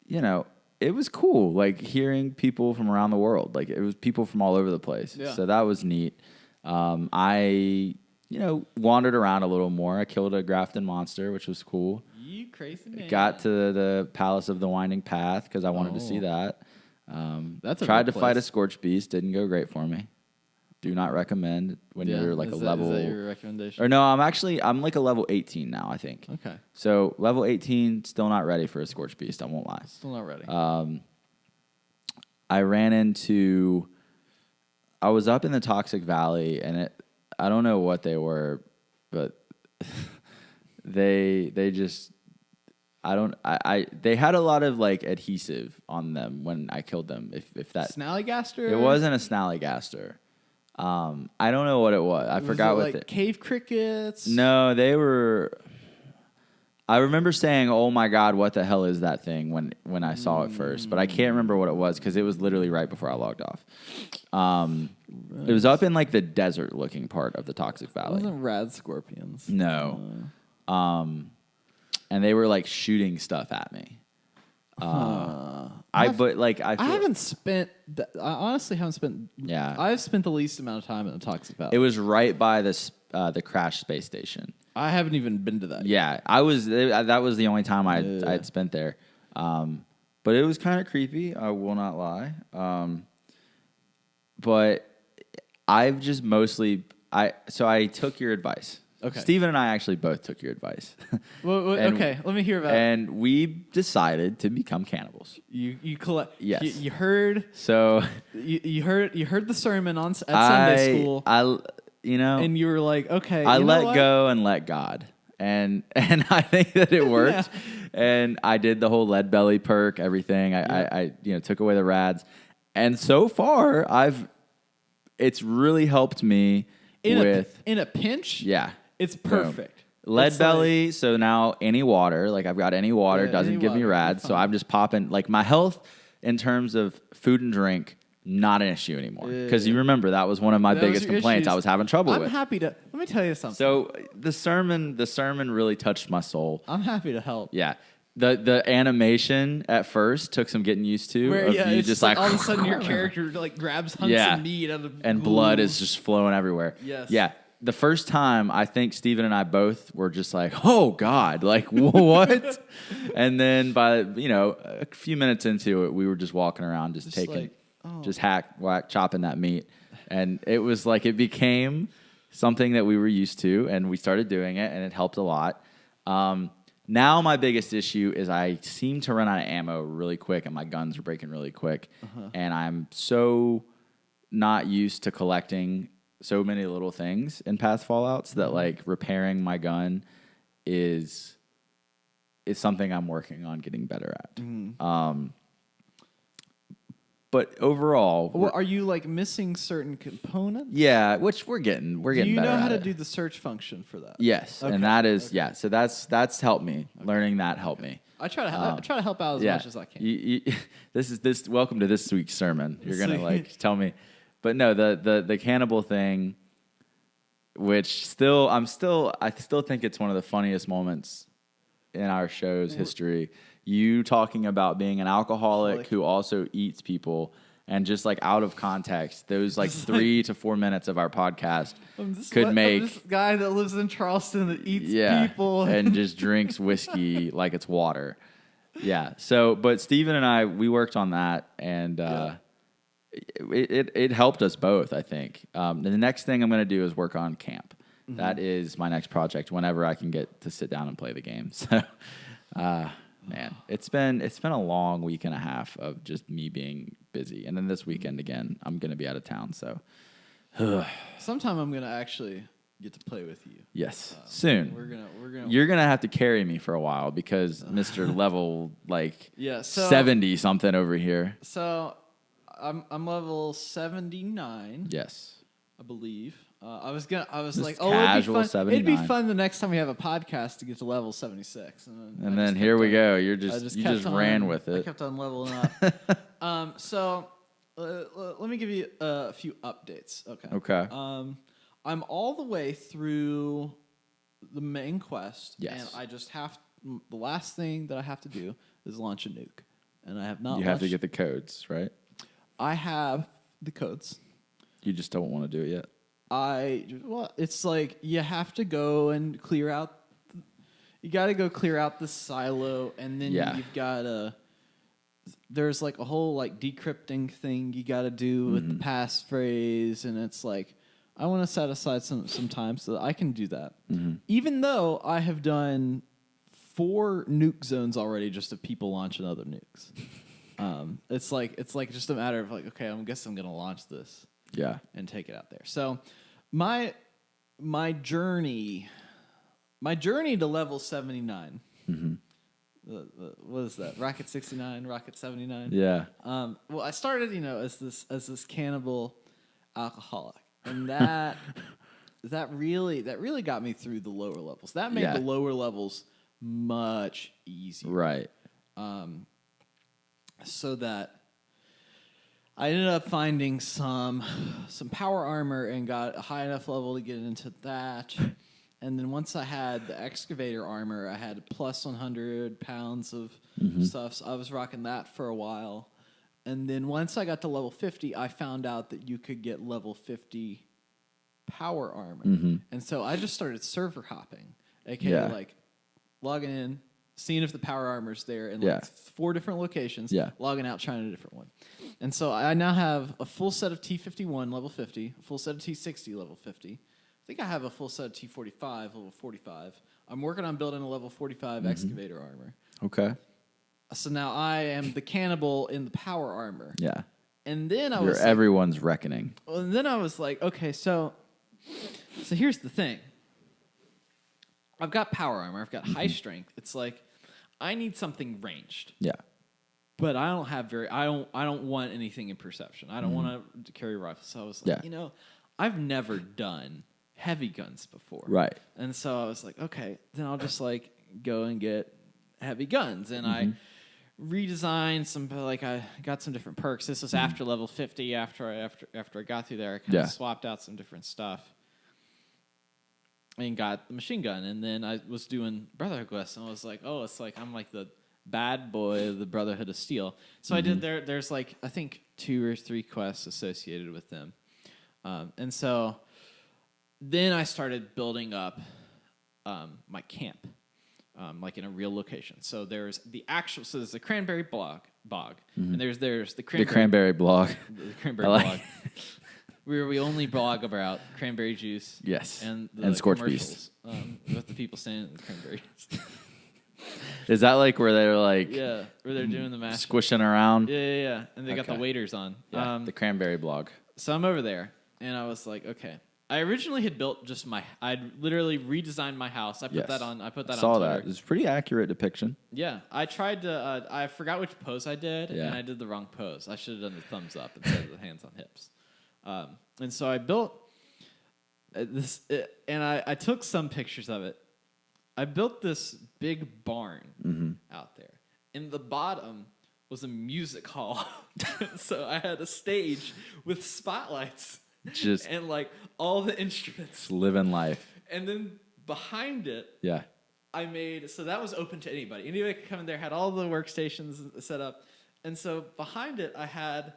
it was cool, like hearing people from around the world. Like it was people from all over the place. Yeah. So that was neat. I wandered around a little more. I killed a Grafton monster, which was cool. You crazy man. Got to the Palace of the Winding Path because I wanted to see that. That's tried to fight a Scorch Beast. Didn't go great for me. Do not recommend when you're like level. Is that your recommendation? Or no, I'm like a level 18 now, I think. Okay. So level 18, still not ready for a Scorch Beast. I won't lie. Still not ready. I was up in the Toxic Valley, and I don't know what they were, but they had a lot of like adhesive on them when I killed them. If that Snallygaster? It wasn't a Snallygaster. I don't know what it was. I forgot what like cave crickets. No, they were. I remember saying, "Oh my God, what the hell is that thing?" when I saw it first, but I can't remember what it was because it was literally right before I logged off. It was up in like the desert-looking part of the Toxic Valley. It wasn't rad scorpions. No, and they were like shooting stuff at me. I honestly haven't spent. Yeah, I've spent the least amount of time in the Toxic Valley. It was right by the crash space station. I haven't even been to that. Yeah, I was. That was the only time I'd spent there. But it was kind of creepy. I will not lie. But I've just mostly I took your advice. Okay. Steven and I actually both took your advice. Okay, let me hear about it. And we decided to become cannibals. You collect. Yes. You heard. So you heard the sermon at Sunday school. And you were like, okay. I let go and let God. And I think that it worked. Yeah. And I did the whole lead belly perk, everything. I took away the rads. And so far it's really helped me in a pinch. Yeah. It's perfect. Lead belly, so now any water, like I've got any water, doesn't give me rads. So I'm just popping, like my health in terms of food and drink, not an issue anymore. Because you remember that was one of my biggest complaints. I was having trouble with. I'm happy to. Let me tell you something. So the sermon really touched my soul. I'm happy to help. Yeah. The animation at first took some getting used to. Where, you just like all of a sudden your character like grabs hunks of meat out of and blood is just flowing everywhere. Yes. Yeah. The first time, I think Steven and I both were just like, oh, God, like, what? And then by, a few minutes into it, we were just walking around, just chopping that meat. And it was like, it became something that we were used to, and we started doing it, and it helped a lot. Now my biggest issue is I seem to run out of ammo really quick, and my guns are breaking really quick, and I'm so not used to collecting so many little things in past Fallouts that like repairing my gun is something I'm working on getting better at. But overall, Well, are you like missing certain components? yeah, which we're getting Do you better know how at to it. do the search function for that? Yes, Okay, and that is so that's helped me. Learning that helped me. I try to help out as much as I can. This welcome to this week's sermon. You're gonna like tell me, but no, the cannibal thing, which I still think it's one of the funniest moments in our show's history. You talking about being an alcoholic who also eats people, and just like out of context, those like 3 to 4 minutes of our podcast could make I'm this guy that lives in Charleston that eats people and just drinks whiskey like it's water. Yeah. So, but Steven and I, we worked on that, and it helped us both, I think. The next thing I'm going to do is work on camp. That is my next project whenever I can get to sit down and play the game. So, man, it's been a long week and a half of just me being busy. And then this weekend again, I'm going to be out of town. So, sometime I'm going to actually get to play with you. yes, soon. We're gonna. You're going to have to carry me for a while because Mr. Level like 70 something over here. So, I'm level 79. Yes. I believe. I was like, casual it'd be 79. fun the next time we have a podcast to get to level 76. And then here we go. You just ran with I it. kept on leveling up. So let me give you a few updates. Okay. I'm all the way through the main quest. Yes. And I just the last thing that I have to do is launch a nuke. And I have not. You have to get the codes, right? I have the codes. You just don't want to do it yet. It's like you have to go and clear out. You got to go clear out the silo, and then you've got to. There's like a whole like decrypting thing you got to do with the passphrase, and it's like I want to set aside some time so that I can do that. Even though I have done 4 nuke zones already, just of people launching other nukes. It's like just a matter of like, okay, I guess I'm gonna launch this. Yeah. And take it out there. So my journey to level 79. What is that? Rocket 69, Rocket 79? Yeah. Well, I started, as this cannibal alcoholic. And that really got me through the lower levels. That made the lower levels much easier. Right. So that I ended up finding some power armor and got a high enough level to get into that. And then once I had the excavator armor, I had plus 100 pounds of stuff. So I was rocking that for a while. And then once I got to level 50, I found out that you could get level 50 power armor. And so I just started server hopping, aka like logging in, seeing if the power armor's there in like 4 different locations, logging out, trying a different one. And so I now have a full set of T51 level 50, a full set of T60 level 50. I think I have a full set of T45 level 45. I'm working on building a level 45 excavator armor. Okay. So now I am the cannibal in the power armor. Yeah. And then You're everyone's reckoning. And then I was like, okay, so here's the thing. I've got power armor. I've got high strength. It's like I need something ranged. Yeah. But I don't have I don't want anything in perception. I don't want to carry rifles. So I was like, I've never done heavy guns before. Right. And so I was like, okay, then I'll just like go and get heavy guns. And I redesigned some, like I got some different perks. This was after level 50. After I got through there, I kind of swapped out some different stuff. And got the machine gun, and then I was doing Brotherhood quests, and I was like, "Oh, it's like I'm like the bad boy of the Brotherhood of Steel." So I did there's like I think 2 or 3 quests associated with them, and so then I started building up my camp, like in a real location. So there's the Cranberry Bog, and there's the Cranberry Bog. The Cranberry Bog. where we only blog about cranberry juice. Yes. And Scorched Beast. With the people saying the cranberry juice. Is that like where they're like Yeah, where they're doing the mash. squishing around? Yeah. And they got the Okay. waiters on. Yeah, the cranberry blog. So I'm over there, and I was like, okay. I originally had built just I'd literally redesigned my house. I put that on. I put that on Saw Twitter. that. It's a pretty accurate depiction. Yeah, I tried to. I forgot which pose I did, Yeah. and I did the wrong pose. I should have done the thumbs up instead of the hands on hips. And so I built this, and I took some pictures of it. I built this big barn out there. In the bottom was a music hall, so I had a stage with spotlights. Just and like all the instruments. living life. And then behind it, Yeah. I made, so that was open to anybody. Anybody could come in there, had all the workstations set up. And so behind it, I had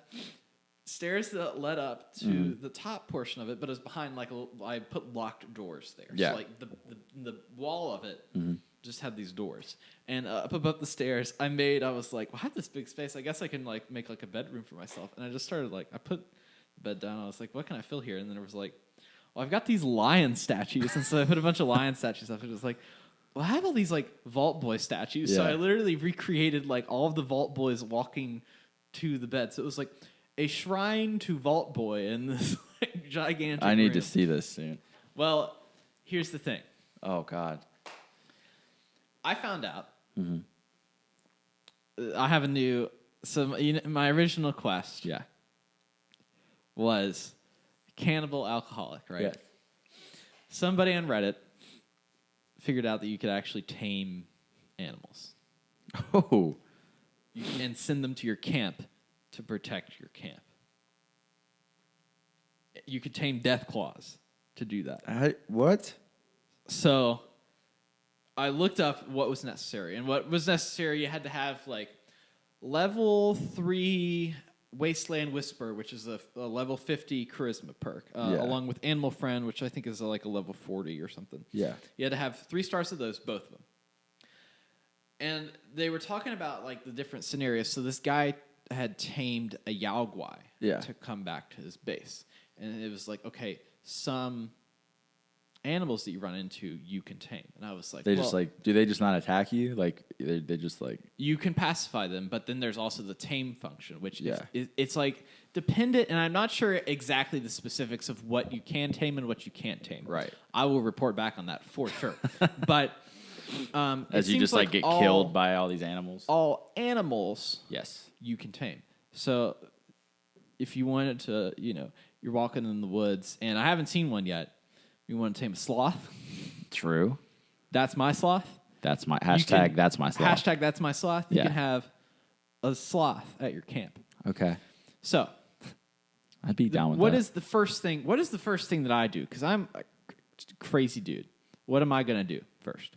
stairs that led up to the top portion of it, but it was behind I put locked doors there. Yeah. So like the wall of it just had these doors. And up above the stairs, I was like, well, I have this big space. I guess I can like make like a bedroom for myself. And I just started I put bed down. I was like, what can I fill here? And then it was like, well, I've got these lion statues. And so I put a bunch of lion statues up. It was like, well, I have all these like Vault Boy statues. Yeah. So I literally recreated like all of the Vault Boys walking to the bed. So it was like a shrine to Vault Boy in this like gigantic I need room. to see this soon. Well, here's the thing. Oh, God. I found out I have a new, my original quest. Yeah. Was cannibal alcoholic, right? Yeah. Somebody on Reddit figured out that you could actually tame animals Oh. and send them to your camp to protect your camp. You could tame death claws to do that. What? So I looked up what was necessary. And what was necessary, you had to have like level 3 Wasteland Whisper, which is a level 50 charisma perk, along with Animal Friend, which I think is like a level 40 or something. Yeah. You had to have 3 stars of those, both of them. And they were talking about like the different scenarios. So this guy had tamed a Yao Guai to come back to his base. And it was like, okay, some animals that you run into, you can tame. And I was like, do they just not attack you? Like, they just like. You can pacify them, but then there's also the tame function, which Yeah. it's like dependent, and I'm not sure exactly the specifics of what you can tame and what you can't tame. Right. I will report back on that for sure. But As you just like get killed by all these animals? All animals, Yes. you can tame. So if you wanted to, you're walking in the woods, and I haven't seen one yet. You want to tame a sloth? True. That's my sloth. That's my hashtag. That's my sloth. Hashtag that's my sloth. You Yeah. can have a sloth at your camp. Okay. So I'd be down with what that. is the first thing? What is the first thing that I do? Because I'm a crazy dude. What am I gonna do first?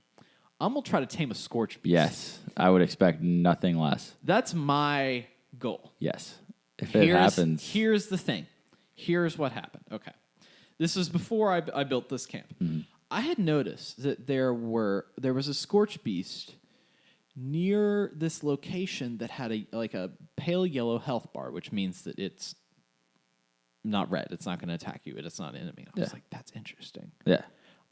I'm gonna try to tame a scorched beast. Yes. I would expect nothing less. That's my goal. Yes. If it happens. Here's the thing. Here's what happened. Okay. This was before I built this camp. Mm-hmm. I had noticed that there was a scorched beast near this location that had a pale yellow health bar, which means that it's not red. It's not going to attack you. It's not an enemy. I was like, that's interesting. Yeah.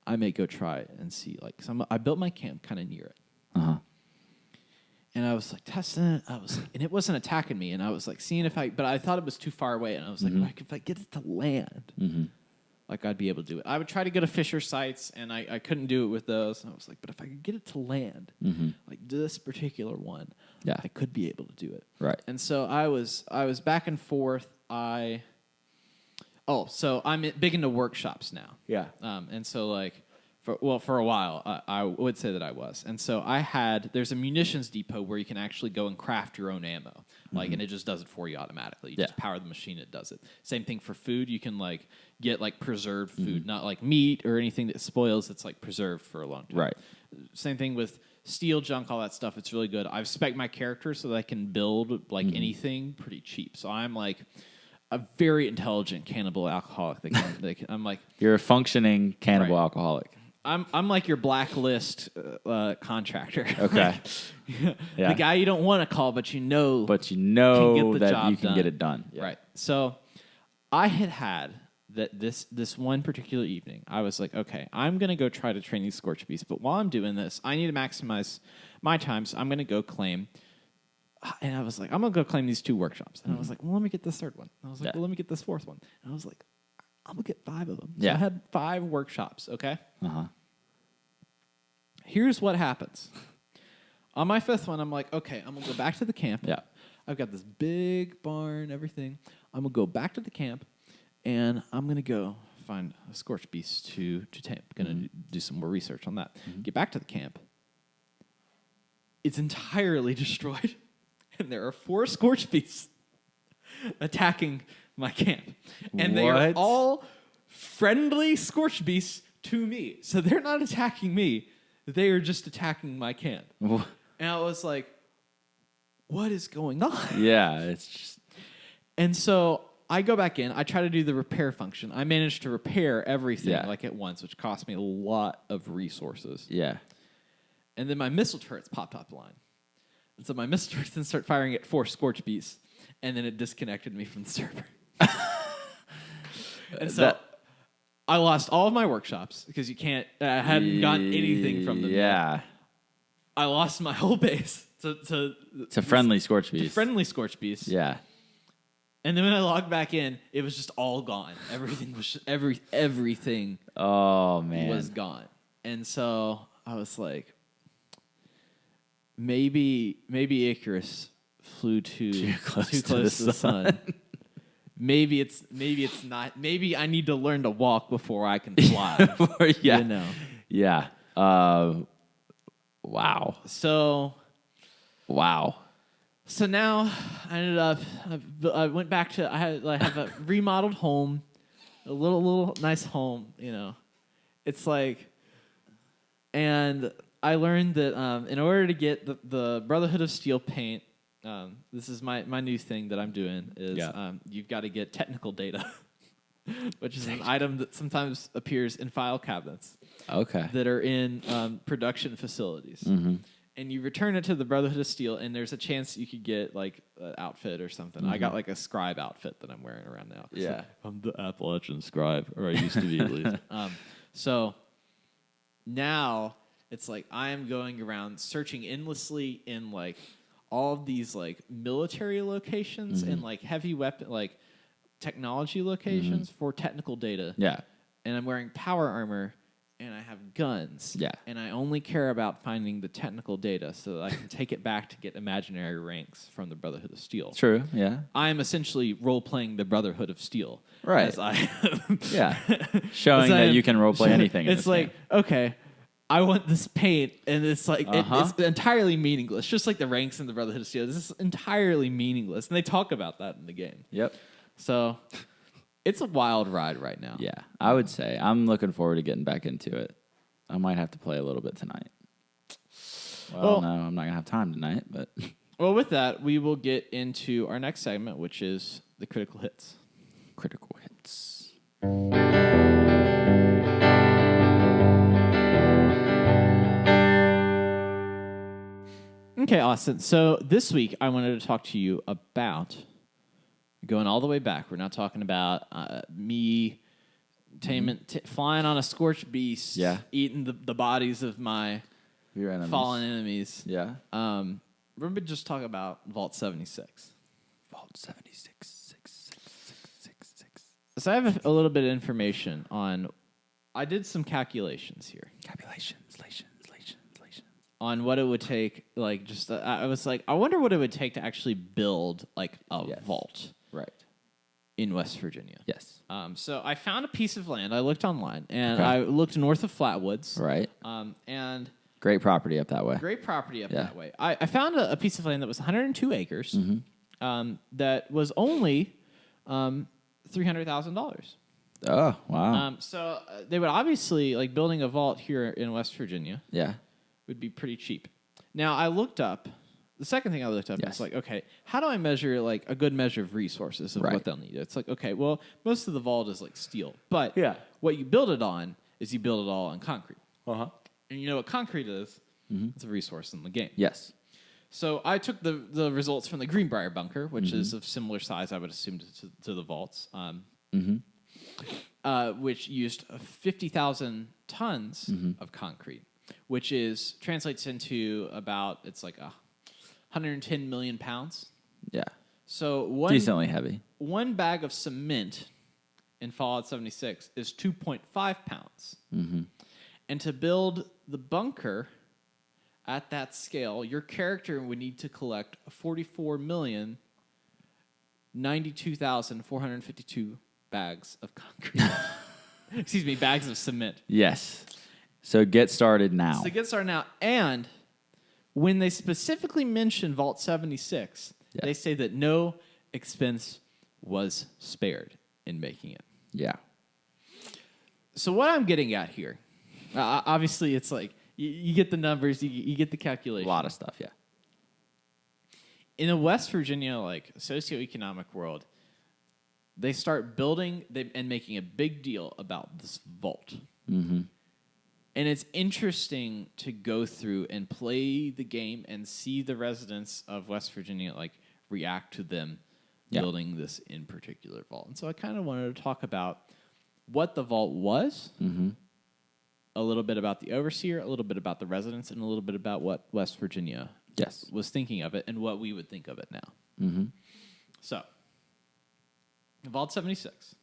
I may go try it and see. Like, I built my camp kind of near it. Uh-huh. And I was like testing it. And it wasn't attacking me. And I was like seeing but I thought it was too far away. And I was like, well, if I get it to land, like I'd be able to do it. I would try to go to Fisher sites, and I couldn't do it with those. And I was like, but if I could get it to land, like this particular one, I could be able to do it. Right. And so I was back and forth. So I'm big into workshops now. Yeah. And so like, for a while, I would say that I was. And so there's a munitions depot where you can actually go and craft your own ammo. Like, and it just does it for you automatically. You just power the machine, it does it. Same thing for food. You can like get like preserved food, not like meat or anything that spoils. It's like preserved for a long time. Right. Same thing with steel junk, all that stuff. It's really good. I've spec'd my character so that I can build like anything pretty cheap. So I'm like a very intelligent cannibal alcoholic. I'm like, you're a functioning cannibal alcoholic. I'm like your blacklist contractor. Okay. The guy you don't want to call, but you know that you can get it done. Yeah. Right. So I had that this one particular evening, I was like, okay, I'm going to go try to train these Scorch Beasts. But while I'm doing this, I need to maximize my time. So I'm going to go claim. And I was like, I'm going to go claim these 2 workshops. And I was like, well, let me get this 3rd one. And I was like, well, let me get this 4th one. And I was like, I'm going to get 5 of them. So I had 5 workshops, okay? Here's what happens. On my 5th one, I'm like, okay, I'm going to go back to the camp. Yeah. I've got this big barn, everything. I'm going to go back to the camp, and I'm going to go find a Scorch Beast to tame. I'm going to do some more research on that. Get back to the camp. It's entirely destroyed. And there are 4 Scorch Beasts attacking my camp. And they are all friendly Scorch Beasts to me. So they're not attacking me. They are just attacking my camp. And I was like, what is going on? Yeah, it's just... And so I go back in. I try to do the repair function. I managed to repair everything like at once, which cost me a lot of resources. Yeah. And then my missile turrets popped up line. And so my missile turrets then start firing at 4 Scorch Beasts, and then it disconnected me from the server. And so I lost all of my workshops because you can't. I hadn't gotten anything from them. Yeah. Yet. I lost my whole base to friendly Scorch Beasts. To friendly Scorch Beasts. Yeah. And then when I logged back in, it was just all gone. Everything was just, everything. Oh man, was gone. And so I was like, maybe Icarus flew too close to the sun. Maybe it's not. Maybe I need to learn to walk before I can fly. Yeah. You know. Yeah. Wow. Wow. So now I ended up. I went back to. I have a remodeled home, a little nice home. You know, it's like, and I learned that in order to get the Brotherhood of Steel paint, this is my new thing that I'm doing is you've got to get technical data, which is an item that sometimes appears in file cabinets. Okay. That are in production facilities. Mm-hmm. And you return it to the Brotherhood of Steel, and there's a chance you could get like an outfit or something. Mm-hmm. I got like a scribe outfit that I'm wearing around now. Yeah. I'm the Appalachian scribe, or I used to be at least. So now it's like I am going around searching endlessly in like all of these like military locations and like heavy weapon, like technology locations for technical data. Yeah. And I'm wearing power armor. And I have guns. Yeah. And I only care about finding the technical data so that I can take it back to get imaginary ranks from the Brotherhood of Steel. True, yeah. I am essentially role-playing the Brotherhood of Steel. Right. As I yeah. Showing that you can role-play anything. It's like, okay, I want this paint, and it's like, it's entirely meaningless. Just like the ranks in the Brotherhood of Steel. This is entirely meaningless. And they talk about that in the game. Yep. So... it's a wild ride right now. Yeah, I would say. I'm looking forward to getting back into it. I might have to play a little bit tonight. Well, no, I'm not going to have time tonight, but... Well, with that, we will get into our next segment, which is the critical hits. Critical hits. Okay, Austin. So this week, I wanted to talk to you about... going all the way back. We're not talking about me flying on a scorched beast, eating the bodies of my fallen enemies. Yeah. We're just talking about Vault 76. Vault 76. So I have a little bit of information on... I did some calculations here. Calculations. On what it would take, like, just... I was like, I wonder what it would take to actually build, like, a vault. Right. In West Virginia. Yes. So I found a piece of land. I looked online, and I looked north of Flatwoods. Right. And... great property up that way. That way. I found a piece of land that was 102 acres that was only $300,000. Oh, wow. So they would obviously, like, building a vault here in West Virginia would be pretty cheap. Now, I looked up... the second thing I looked up is like, okay, how do I measure like a good measure of resources of what they'll need? It's like, okay, well, most of the vault is like steel, but what you build it on is you build it all on concrete. And you know what concrete is? It's a resource in the game. Yes. So I took the results from the Greenbrier bunker, which is of similar size, I would assume, to the vaults. which used 50,000 tons of concrete, which translates into about, it's like 110 million pounds. Yeah. So Decently heavy. One bag of cement in Fallout 76 is 2.5 pounds. And to build the bunker at that scale, your character would need to collect 44,092,452 bags of concrete. Excuse me, bags of cement. Yes. So get started now. And when they specifically mention Vault 76, they say that no expense was spared in making it. Yeah. So what I'm getting at here, obviously it's like, you get the numbers, you get the calculation. A lot of stuff, yeah. In a West Virginia, like, socioeconomic world, they start building and making a big deal about this vault. And it's interesting to go through and play the game and see the residents of West Virginia, like, react to them building this in particular vault. And so I kind of wanted to talk about what the vault was, a little bit about the overseer, a little bit about the residents, and a little bit about what West Virginia was thinking of it and what we would think of it now. So, Vault 76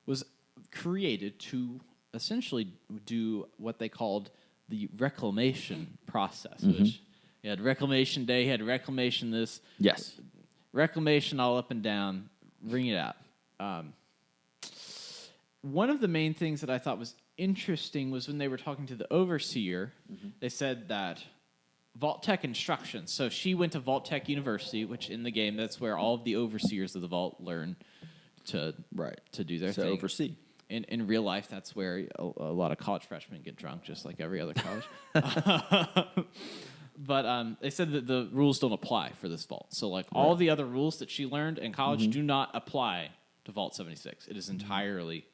was created to essentially do what they called the reclamation process, which you had Reclamation Day, you had Reclamation this. Yes. Reclamation all up and down, bring it out. One of the main things that I thought was interesting was when they were talking to the overseer, they said that Vault Tec instructions. So she went to Vault Tec University, which in the game, that's where all of the overseers of the vault learn to do their thing. Oversee. In real life, that's where a lot of college freshmen get drunk, just like every other college. But they said that the rules don't apply for this vault. So like all the other rules that she learned in college do not apply to Vault 76. It is entirely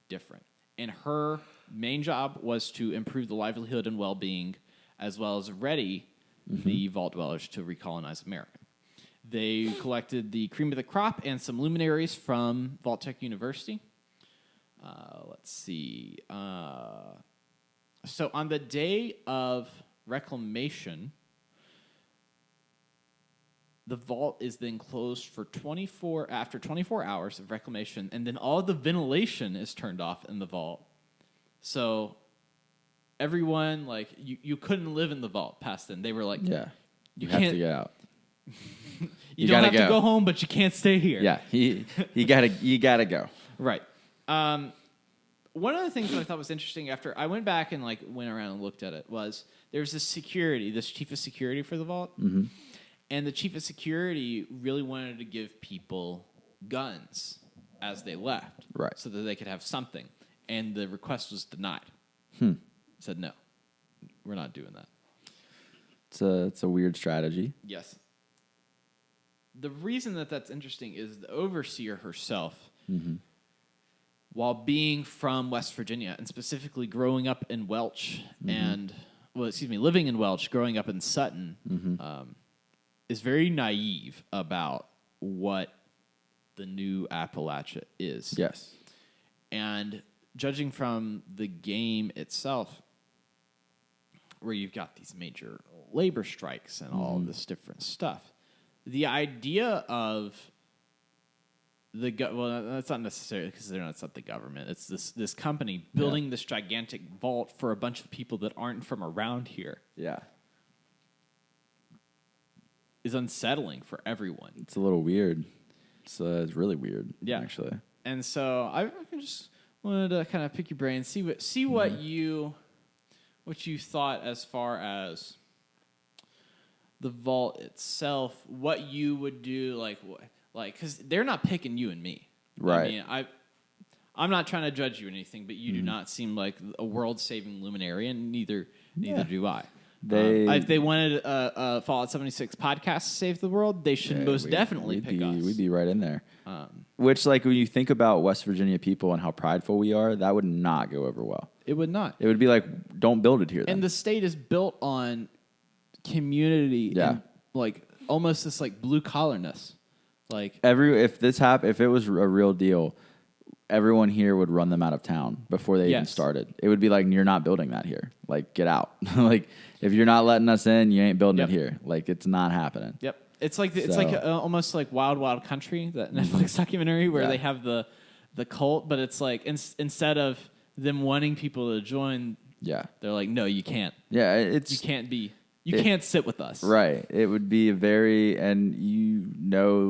different. And her main job was to improve the livelihood and well-being, as well as ready the vault dwellers to recolonize America. They collected the cream of the crop and some luminaries from Vault Tec University. Let's see. So on the day of reclamation, the vault is then closed for 24 hours of reclamation, and then all the ventilation is turned off in the vault. So everyone, like, you couldn't live in the vault past then. They were like, you have to get out. you don't have to go home, but you can't stay here. Yeah, you gotta go. Right. One of the things that I thought was interesting after I went back and like went around and looked at it was there's this chief of security for the vault, and the chief of security really wanted to give people guns as they left, right, so that they could have something, and the request was denied. Said no, we're not doing that. It's a weird strategy. Yes. The reason that that's interesting is the overseer herself, while being from West Virginia and specifically growing up in Welch living in Welch, growing up in Sutton, is very naive about what the new Appalachia is. Yes. And judging from the game itself, where you've got these major labor strikes and all this different stuff, the idea of that's not necessarily because it's not the government. It's this company building this gigantic vault for a bunch of people that aren't from around here. Yeah. Is unsettling for everyone. It's a little weird. It's really weird, actually. And so I just wanted to kind of pick your brain, see what you thought as far as the vault itself, what you would do, like because they're not picking you and me, right? I mean, I'm not trying to judge you or anything, but you do not seem like a world-saving luminary, and neither do I. If they wanted a Fallout 76 podcast to save the world, they should most definitely pick us. We'd be right in there. Which, like, when you think about West Virginia people and how prideful we are, that would not go over well. It would not. It would be like, don't build it here. And the state is built on community and, like, almost this, like, blue-collarness. Like if it was a real deal, everyone here would run them out of town before they even started. It would be like, you're not building that here. Like, get out. Like, if you're not letting us in, you ain't building it here. Like, it's not happening. Yep. It's like almost like Wild Wild Country, that Netflix documentary where they have the cult, but it's like instead of them wanting people to join, they're like, no, you can't. Yeah, you can't sit with us. Right. It would be and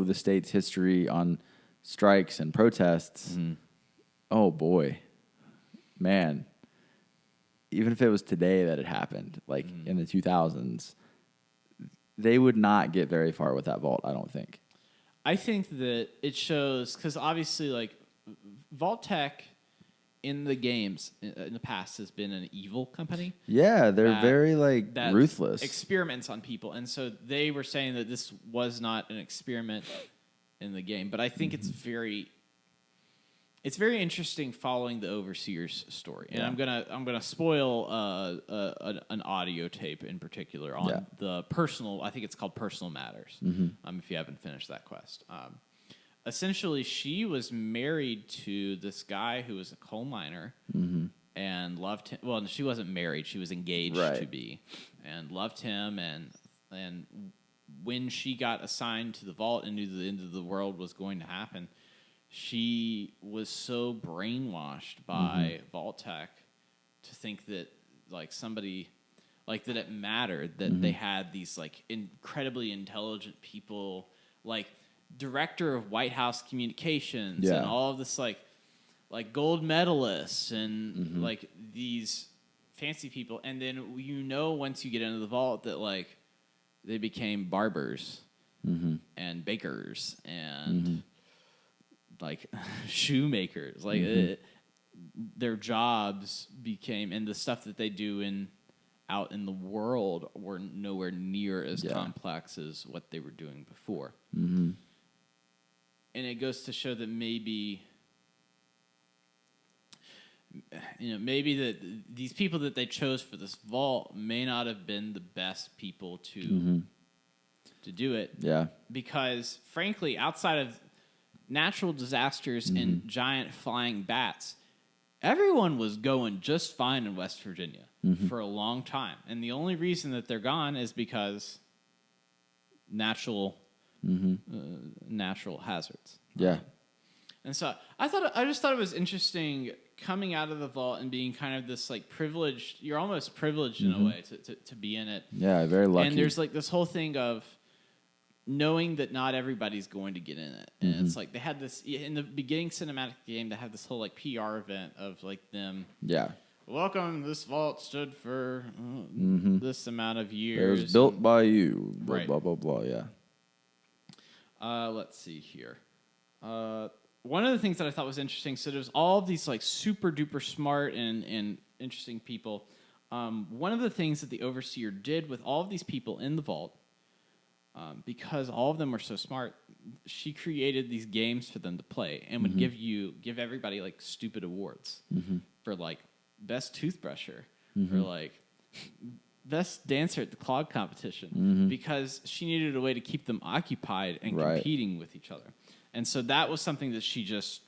the state's history on strikes and protests. Mm-hmm. Oh boy, man. Even if it was today that it happened, like in the 2000s, they would not get very far with that vault, I don't think. I think that it shows, because obviously, like, Vault Tec in the games in the past has been an evil company. Yeah, they're very, like, ruthless. Experiments on people. And so they were saying that this was not an experiment in the game. But I think it's very interesting following the Overseer's story. And I'm gonna spoil an audio tape in particular on the personal. I think it's called Personal Matters. If you haven't finished that quest, essentially she was married to this guy who was a coal miner and loved him. Well, she wasn't married; she was engaged to be, and loved him. And when she got assigned to the vault and knew the end of the world was going to happen, she was so brainwashed by Vault Tec to think that, like, somebody, like, that it mattered that they had these, like, incredibly intelligent people, like director of White House communications and all of this, like gold medalists and like these fancy people. And then, once you get into the vault that, like, they became barbers and bakers and like shoemakers, like their jobs became, and the stuff that they do out in the world were nowhere near as complex as what they were doing before. And it goes to show that maybe that these people that they chose for this vault may not have been the best people to do it. Yeah. Because frankly, outside of natural disasters and giant flying bats, everyone was going just fine in West Virginia for a long time. And the only reason that they're gone is because natural hazards. Yeah. And so I just thought it was interesting coming out of the vault and being kind of this, like, privileged. You're almost privileged in a way to be in it. Yeah, very lucky. And there's, like, this whole thing of knowing that not everybody's going to get in it. And it's like they had this in the beginning cinematic game. They had this whole, like, PR event of, like, them. Yeah. Welcome. This vault stood for this amount of years. It was built by you. Blah, blah, blah, blah. Yeah. Let's see here. One of the things that I thought was interesting, so there's all of these, like, super duper smart and interesting people. One of the things that the Overseer did with all of these people in the vault, because all of them were so smart, she created these games for them to play and would give everybody, like, stupid awards for, like, best toothbrusher or, like, best dancer at the clog competition because she needed a way to keep them occupied and competing with each other. And so that was something that she just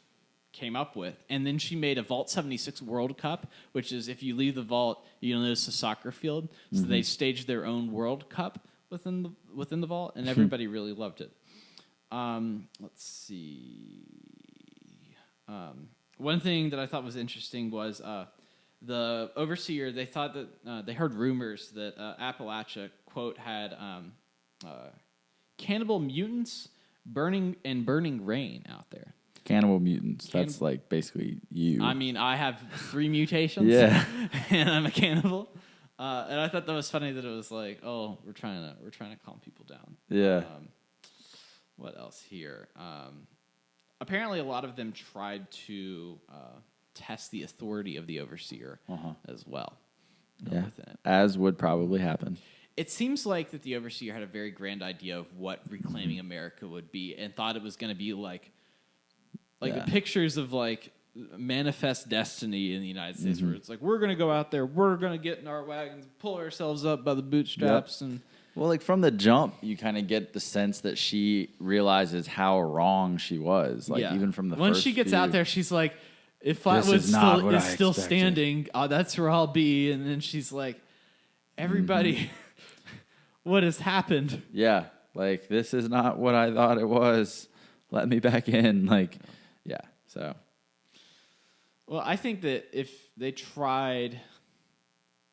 came up with. And then she made a Vault 76 World Cup, which is, if you leave the vault, you'll notice a soccer field. So they staged their own World Cup within the vault, and everybody really loved it. Let's see. One thing that I thought was interesting was the Overseer. They thought that they heard rumors that Appalachia, quote, had cannibal mutants burning rain out there. Cannibal mutants. That's like basically you. I mean, I have 3 mutations. And I'm a cannibal. And I thought that was funny that it was like, oh, we're trying to calm people down. Yeah. What else here? Apparently, a lot of them tried to test the authority of the Overseer as well. Yeah, as would probably happen. It seems like that the Overseer had a very grand idea of what reclaiming America would be, and thought it was going to be like the pictures of, like, Manifest Destiny in the United States, where it's like, we're going to go out there, we're going to get in our wagons, pull ourselves up by the bootstraps, and Well, like from the jump, you kind of get the sense that she realizes how wrong she was. Like even from the when first she gets few, out there, she's like, "If This Flatwood is not what I still expected." standing, that's where I'll be." And then she's like, "Everybody, what has happened?" Yeah, like this is not what I thought it was. Let me back in. Like, yeah. So, Well, I think that if they tried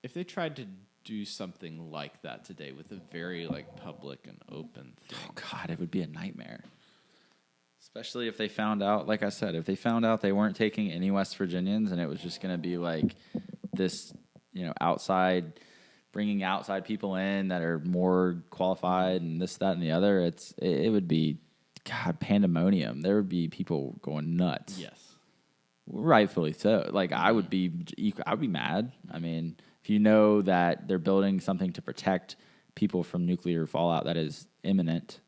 to do something like that today with a very like public and open thing, oh God, it would be a nightmare. Especially if they found out, like I said, if they found out they weren't taking any West Virginians and it was just going to be like this, outside, bringing outside people in that are more qualified and this, that, and the other, it would be, God, pandemonium. There would be people going nuts. yes. Rightfully so. Like I would be mad. I mean, if you know that they're building something to protect people from nuclear fallout that is imminent,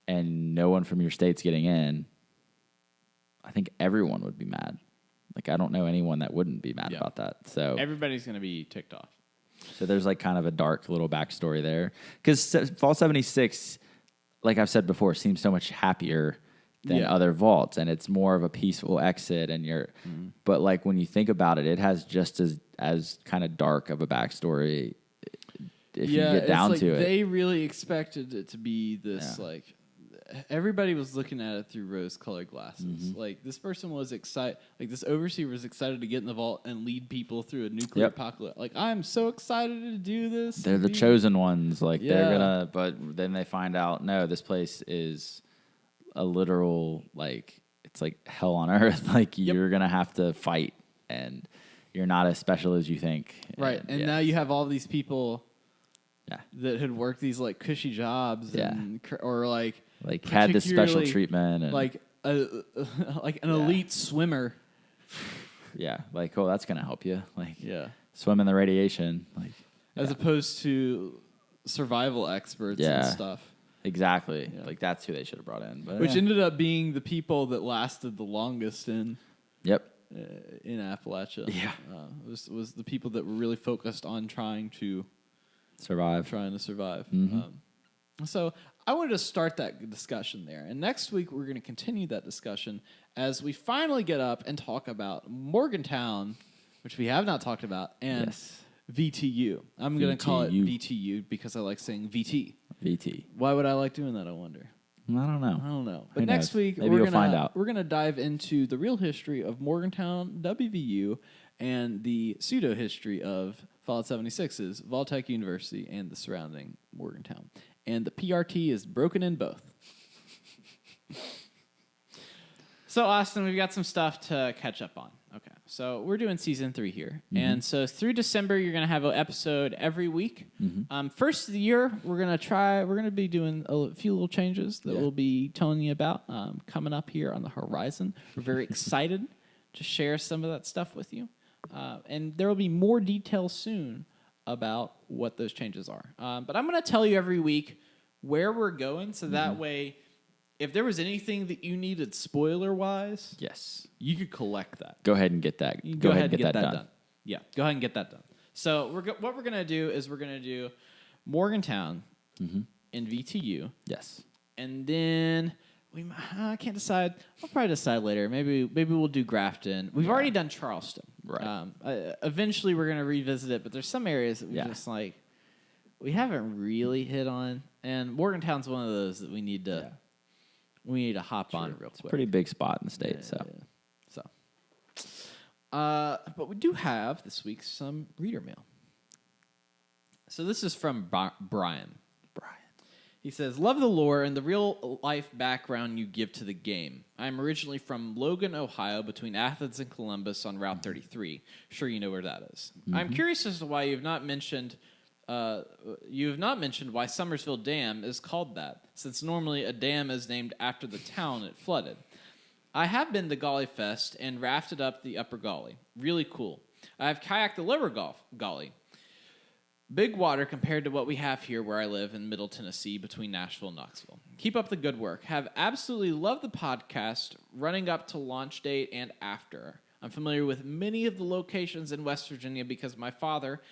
and no one from your state's getting in, I think everyone would be mad. Like I don't know anyone that wouldn't be mad about that. So Everybody's going to be ticked off. So there's like kind of a dark little backstory there because Vault 76, like I've said before, seems so much happier than other vaults, and it's more of a peaceful exit. And but like when you think about it, it has just as kind of dark of a backstory. If you get down to it, they really expected it to be this like. Everybody was looking at it through rose-colored glasses. Like this person was excited. Like this overseer was excited to get in the vault and lead people through a nuclear apocalypse. Like I'm so excited to do this. They're the chosen ones. Like they're gonna. But then they find out, no, this place is a literal like it's like hell on earth. Like you're gonna have to fight, and you're not as special as you think. Right, and now you have all these people. That had worked these like cushy jobs, or like had this special treatment, and like like an elite swimmer. Yeah, like that's gonna help you, like swim in the radiation, like as opposed to survival experts and stuff. Exactly, like that's who they should have brought in, but which ended up being the people that lasted the longest in. In Appalachia, was the people that were really focused on trying to survive. So I wanted to start that discussion there. And next week, we're going to continue that discussion as we finally get up and talk about Morgantown, which we have not talked about, and VTU. I'm going to call it VTU because I like saying VT. VT. Why would I like doing that, I wonder? I don't know. But next week, maybe we'll find out. We're going to dive into the real history of Morgantown, WVU, and the pseudo-history of Fallout 76's Vault Tec University and the surrounding Morgantown. And the PRT is broken in both. So, Austin, we've got some stuff to catch up on. Okay, so we're doing Season 3 here. And so through December, you're going to have an episode every week. First of the year, we're going to be doing a few little changes that we'll be telling you about coming up here on the horizon. We're very excited to share some of that stuff with you. And there will be more details soon about what those changes are. But I'm going to tell you every week where we're going, so that way, if there was anything that you needed spoiler-wise, you could collect that. Go ahead and get that. Go ahead and get that done. Yeah, go ahead and get that done. So what we're going to do is we're going to do Morgantown in VTU. Yes. And then I can't decide. I'll probably decide later. Maybe we'll do Grafton. We've already done Charleston. Right. Eventually, we're going to revisit it, but there's some areas that we just like we haven't really hit on, and Morgantown's one of those that we need to hop on real quick. Pretty big spot in the state. But we do have this week some reader mail. So this is from Brian. He says, love the lore and the real-life background you give to the game. I'm originally from Logan, Ohio, between Athens and Columbus on Route 33. Sure you know where that is. I'm curious as to why you have not mentioned why Summersville Dam is called that, since normally a dam is named after the town it flooded. I have been to Gauley Fest and rafted up the upper Gauley. Really cool. I have kayaked the lower Gauley. Big water compared to what we have here where I live in Middle Tennessee between Nashville and Knoxville. Keep up the good work. Have absolutely loved the podcast running up to launch date and after. I'm familiar with many of the locations in West Virginia because my father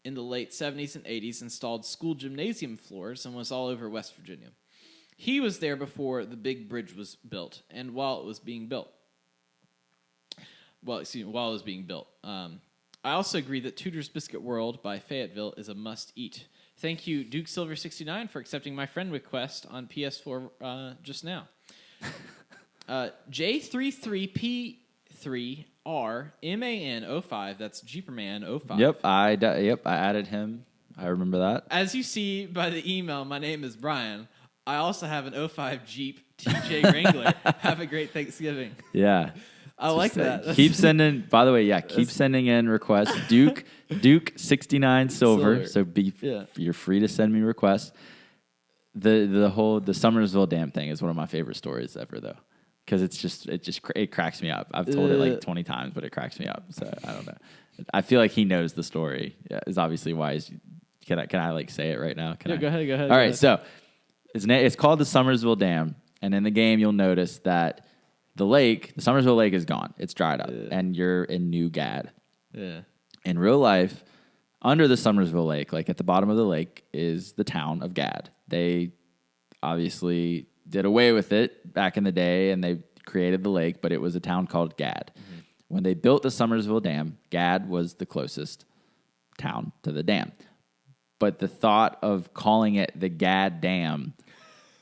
in the late 70s and 80s installed school gymnasium floors and was all over West Virginia. He was there before the big bridge was built, and while it was being built. I also agree that Tudor's Biscuit World by Fayetteville is a must-eat. Thank you, Duke Silver 69, for accepting my friend request on PS4 just now. J33P3RMAN05, that's Jeeperman05. Yep, I added him. I remember that. As you see by the email, my name is Brian. I also have an 05 Jeep TJ Wrangler. Have a great Thanksgiving. Yeah. I like that. Keep sending, by the way, keep sending in requests. Duke 69 Silver. So you're free to send me requests. The Summersville Dam thing is one of my favorite stories ever, though, because it cracks me up. I've told it like 20 times, but it cracks me up. So I don't know. I feel like he knows the story. Yeah, is obviously why. Can I like say it right now? Go ahead. All right, so it's called the Summersville Dam, and in the game you'll notice that the Summersville Lake is gone. It's dried up, and you're in New Gad. Yeah. In real life, under the Summersville Lake, like at the bottom of the lake, is the town of Gad. They obviously did away with it back in the day, and they created the lake, but it was a town called Gad. Mm-hmm. When they built the Summersville Dam, Gad was the closest town to the dam. But the thought of calling it the Gad Dam,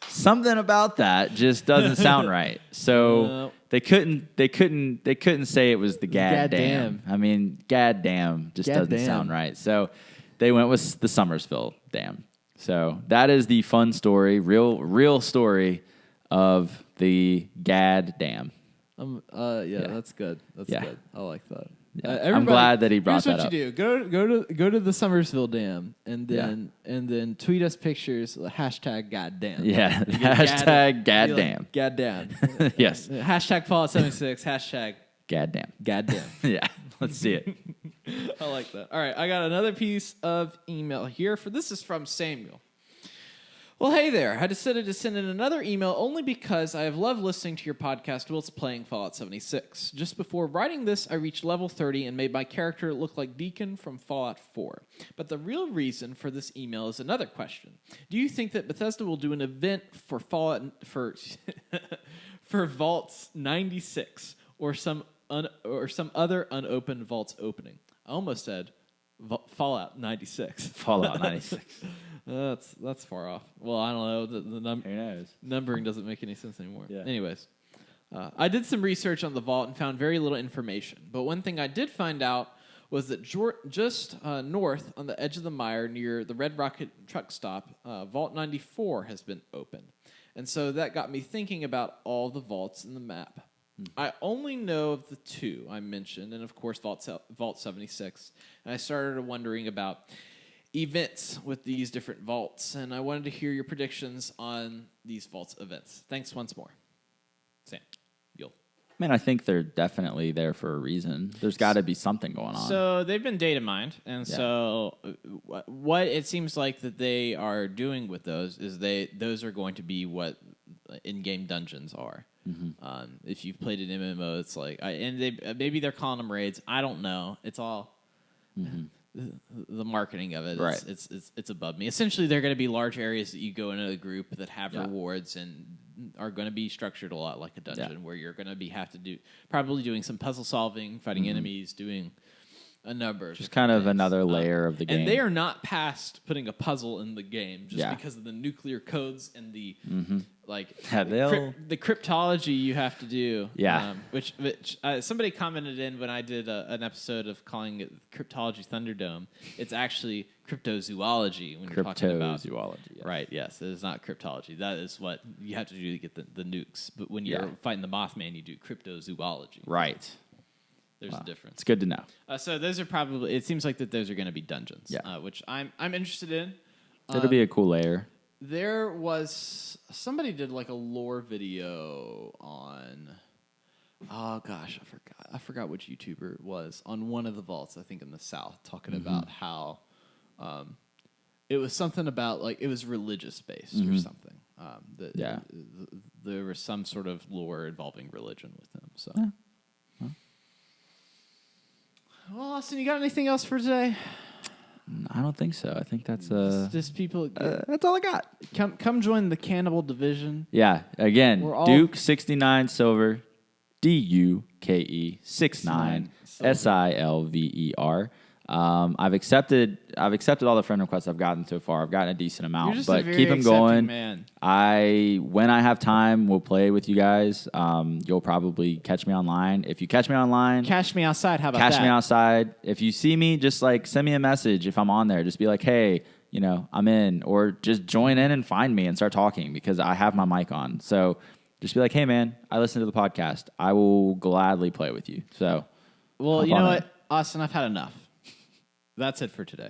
something about that just doesn't sound right. So they couldn't say it was the Gad Dam. I mean, Gad Dam just doesn't sound right. So they went with the Summersville Dam. So that is the fun story, real story of the Gad Dam. That's good. That's good. I like that. Yeah. I'm glad that he brought that up. Here's what you do: go to the Summersville Dam, and then tweet us pictures. Hashtag goddamn. Yeah. Hashtag goddamn. Goddamn. Yes. Hashtag Fallout 76. Hashtag goddamn. Goddamn. Yeah. Let's see it. I like that. All right, I got another piece of email here. This is from Samuel. Well, hey there. I decided to send in another email only because I have loved listening to your podcast whilst playing Fallout 76. Just before writing this, I reached level 30 and made my character look like Deacon from Fallout 4. But the real reason for this email is another question. Do you think that Bethesda will do an event for Fallout for Vaults 96 or some other unopened Vaults opening? I almost said Fallout 96. Fallout 96. That's far off. Well, I don't know. The numbering doesn't make any sense anymore. Yeah. Anyways, I did some research on the Vault and found very little information. But one thing I did find out was that just north on the edge of the mire near the Red Rocket truck stop, Vault 94 has been opened. And so that got me thinking about all the vaults in the map. I only know of the two I mentioned, and of course Vault 76. And I started wondering about events with these different vaults, and I wanted to hear your predictions on these vaults events. Thanks once more. Sam, Yul. Man, I think they're definitely there for a reason. There's got to be something going on. So they've been data mined, and so what it seems like that they are doing with those is those are going to be what in-game dungeons are. Mm-hmm. If you've played an MMO, it's like, maybe they're calling them raids. I don't know. It's all the marketing of it. Right. It's above me. Essentially, they're going to be large areas that you go into a group that have rewards and are going to be structured a lot like a dungeon, where you're going to have to do probably doing some puzzle solving, fighting enemies, doing a number of just kind of things. Another layer of the game. And they are not past putting a puzzle in the game just because of the nuclear codes and the the cryptology you have to do. Yeah. Which somebody commented in when I did an episode of calling it Cryptology Thunderdome. It's actually cryptozoology when you're talking about cryptozoology. Yes. Right, yes. It is not cryptology. That is what you have to do to get the nukes. But when you're fighting the Mothman, you do cryptozoology. Right. There's a difference. It's good to know. So those are probably. It seems like that those are going to be dungeons, which I'm interested in. It'll be a cool layer. There was somebody did like a lore video on. Oh gosh, I forgot which YouTuber it was on one of the vaults. I think in the South, talking about how it was something about like it was religious based or something. There was some sort of lore involving religion with them. So. Yeah. Well, Austin, you got anything else for today? I don't think so. I think that's Just people. that's all I got. Come join the Cannibal Division. Yeah. Again, We're all- Duke 69 Silver, DUKE 69 SILVER. I've accepted all the friend requests I've gotten so far. I've gotten a decent amount, You're just but a very keep them accepting going. man. When I have time, we'll play with you guys. You'll probably catch me online. If you catch me online, Cash me outside. How about that? catch me outside. If you see me, just like send me a message if I'm on there. Just be like, hey, I'm in, or just join in and find me and start talking because I have my mic on. So just be like, hey man, I listen to the podcast. I will gladly play with you. So, Well, hop you know on what, in. Austin, I've had enough. That's it for today.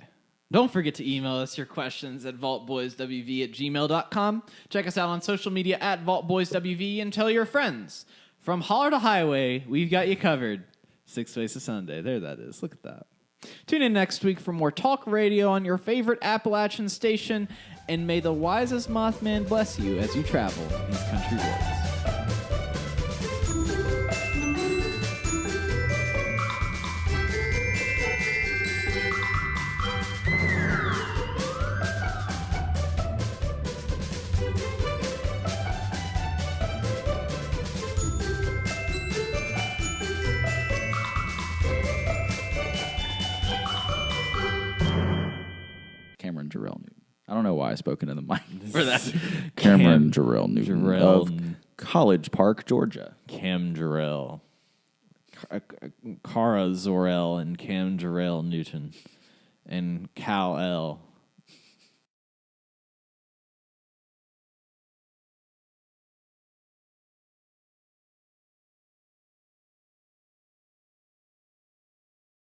Don't forget to email us your questions at vaultboyswv@gmail.com. Check us out on social media at vaultboyswv and tell your friends. From holler to highway, we've got you covered. 6 ways to Sunday. There that is. Look at that. Tune in next week for more talk radio on your favorite Appalachian station, and may the wisest Mothman bless you as you travel these country roads. Cameron Jarrell Newton. I don't know why I spoke into the mic for that. Cameron Jarrell Newton of College Park, Georgia. Cam Jarrell. Cara Zorel and Cam Jarrell Newton. And Cal L.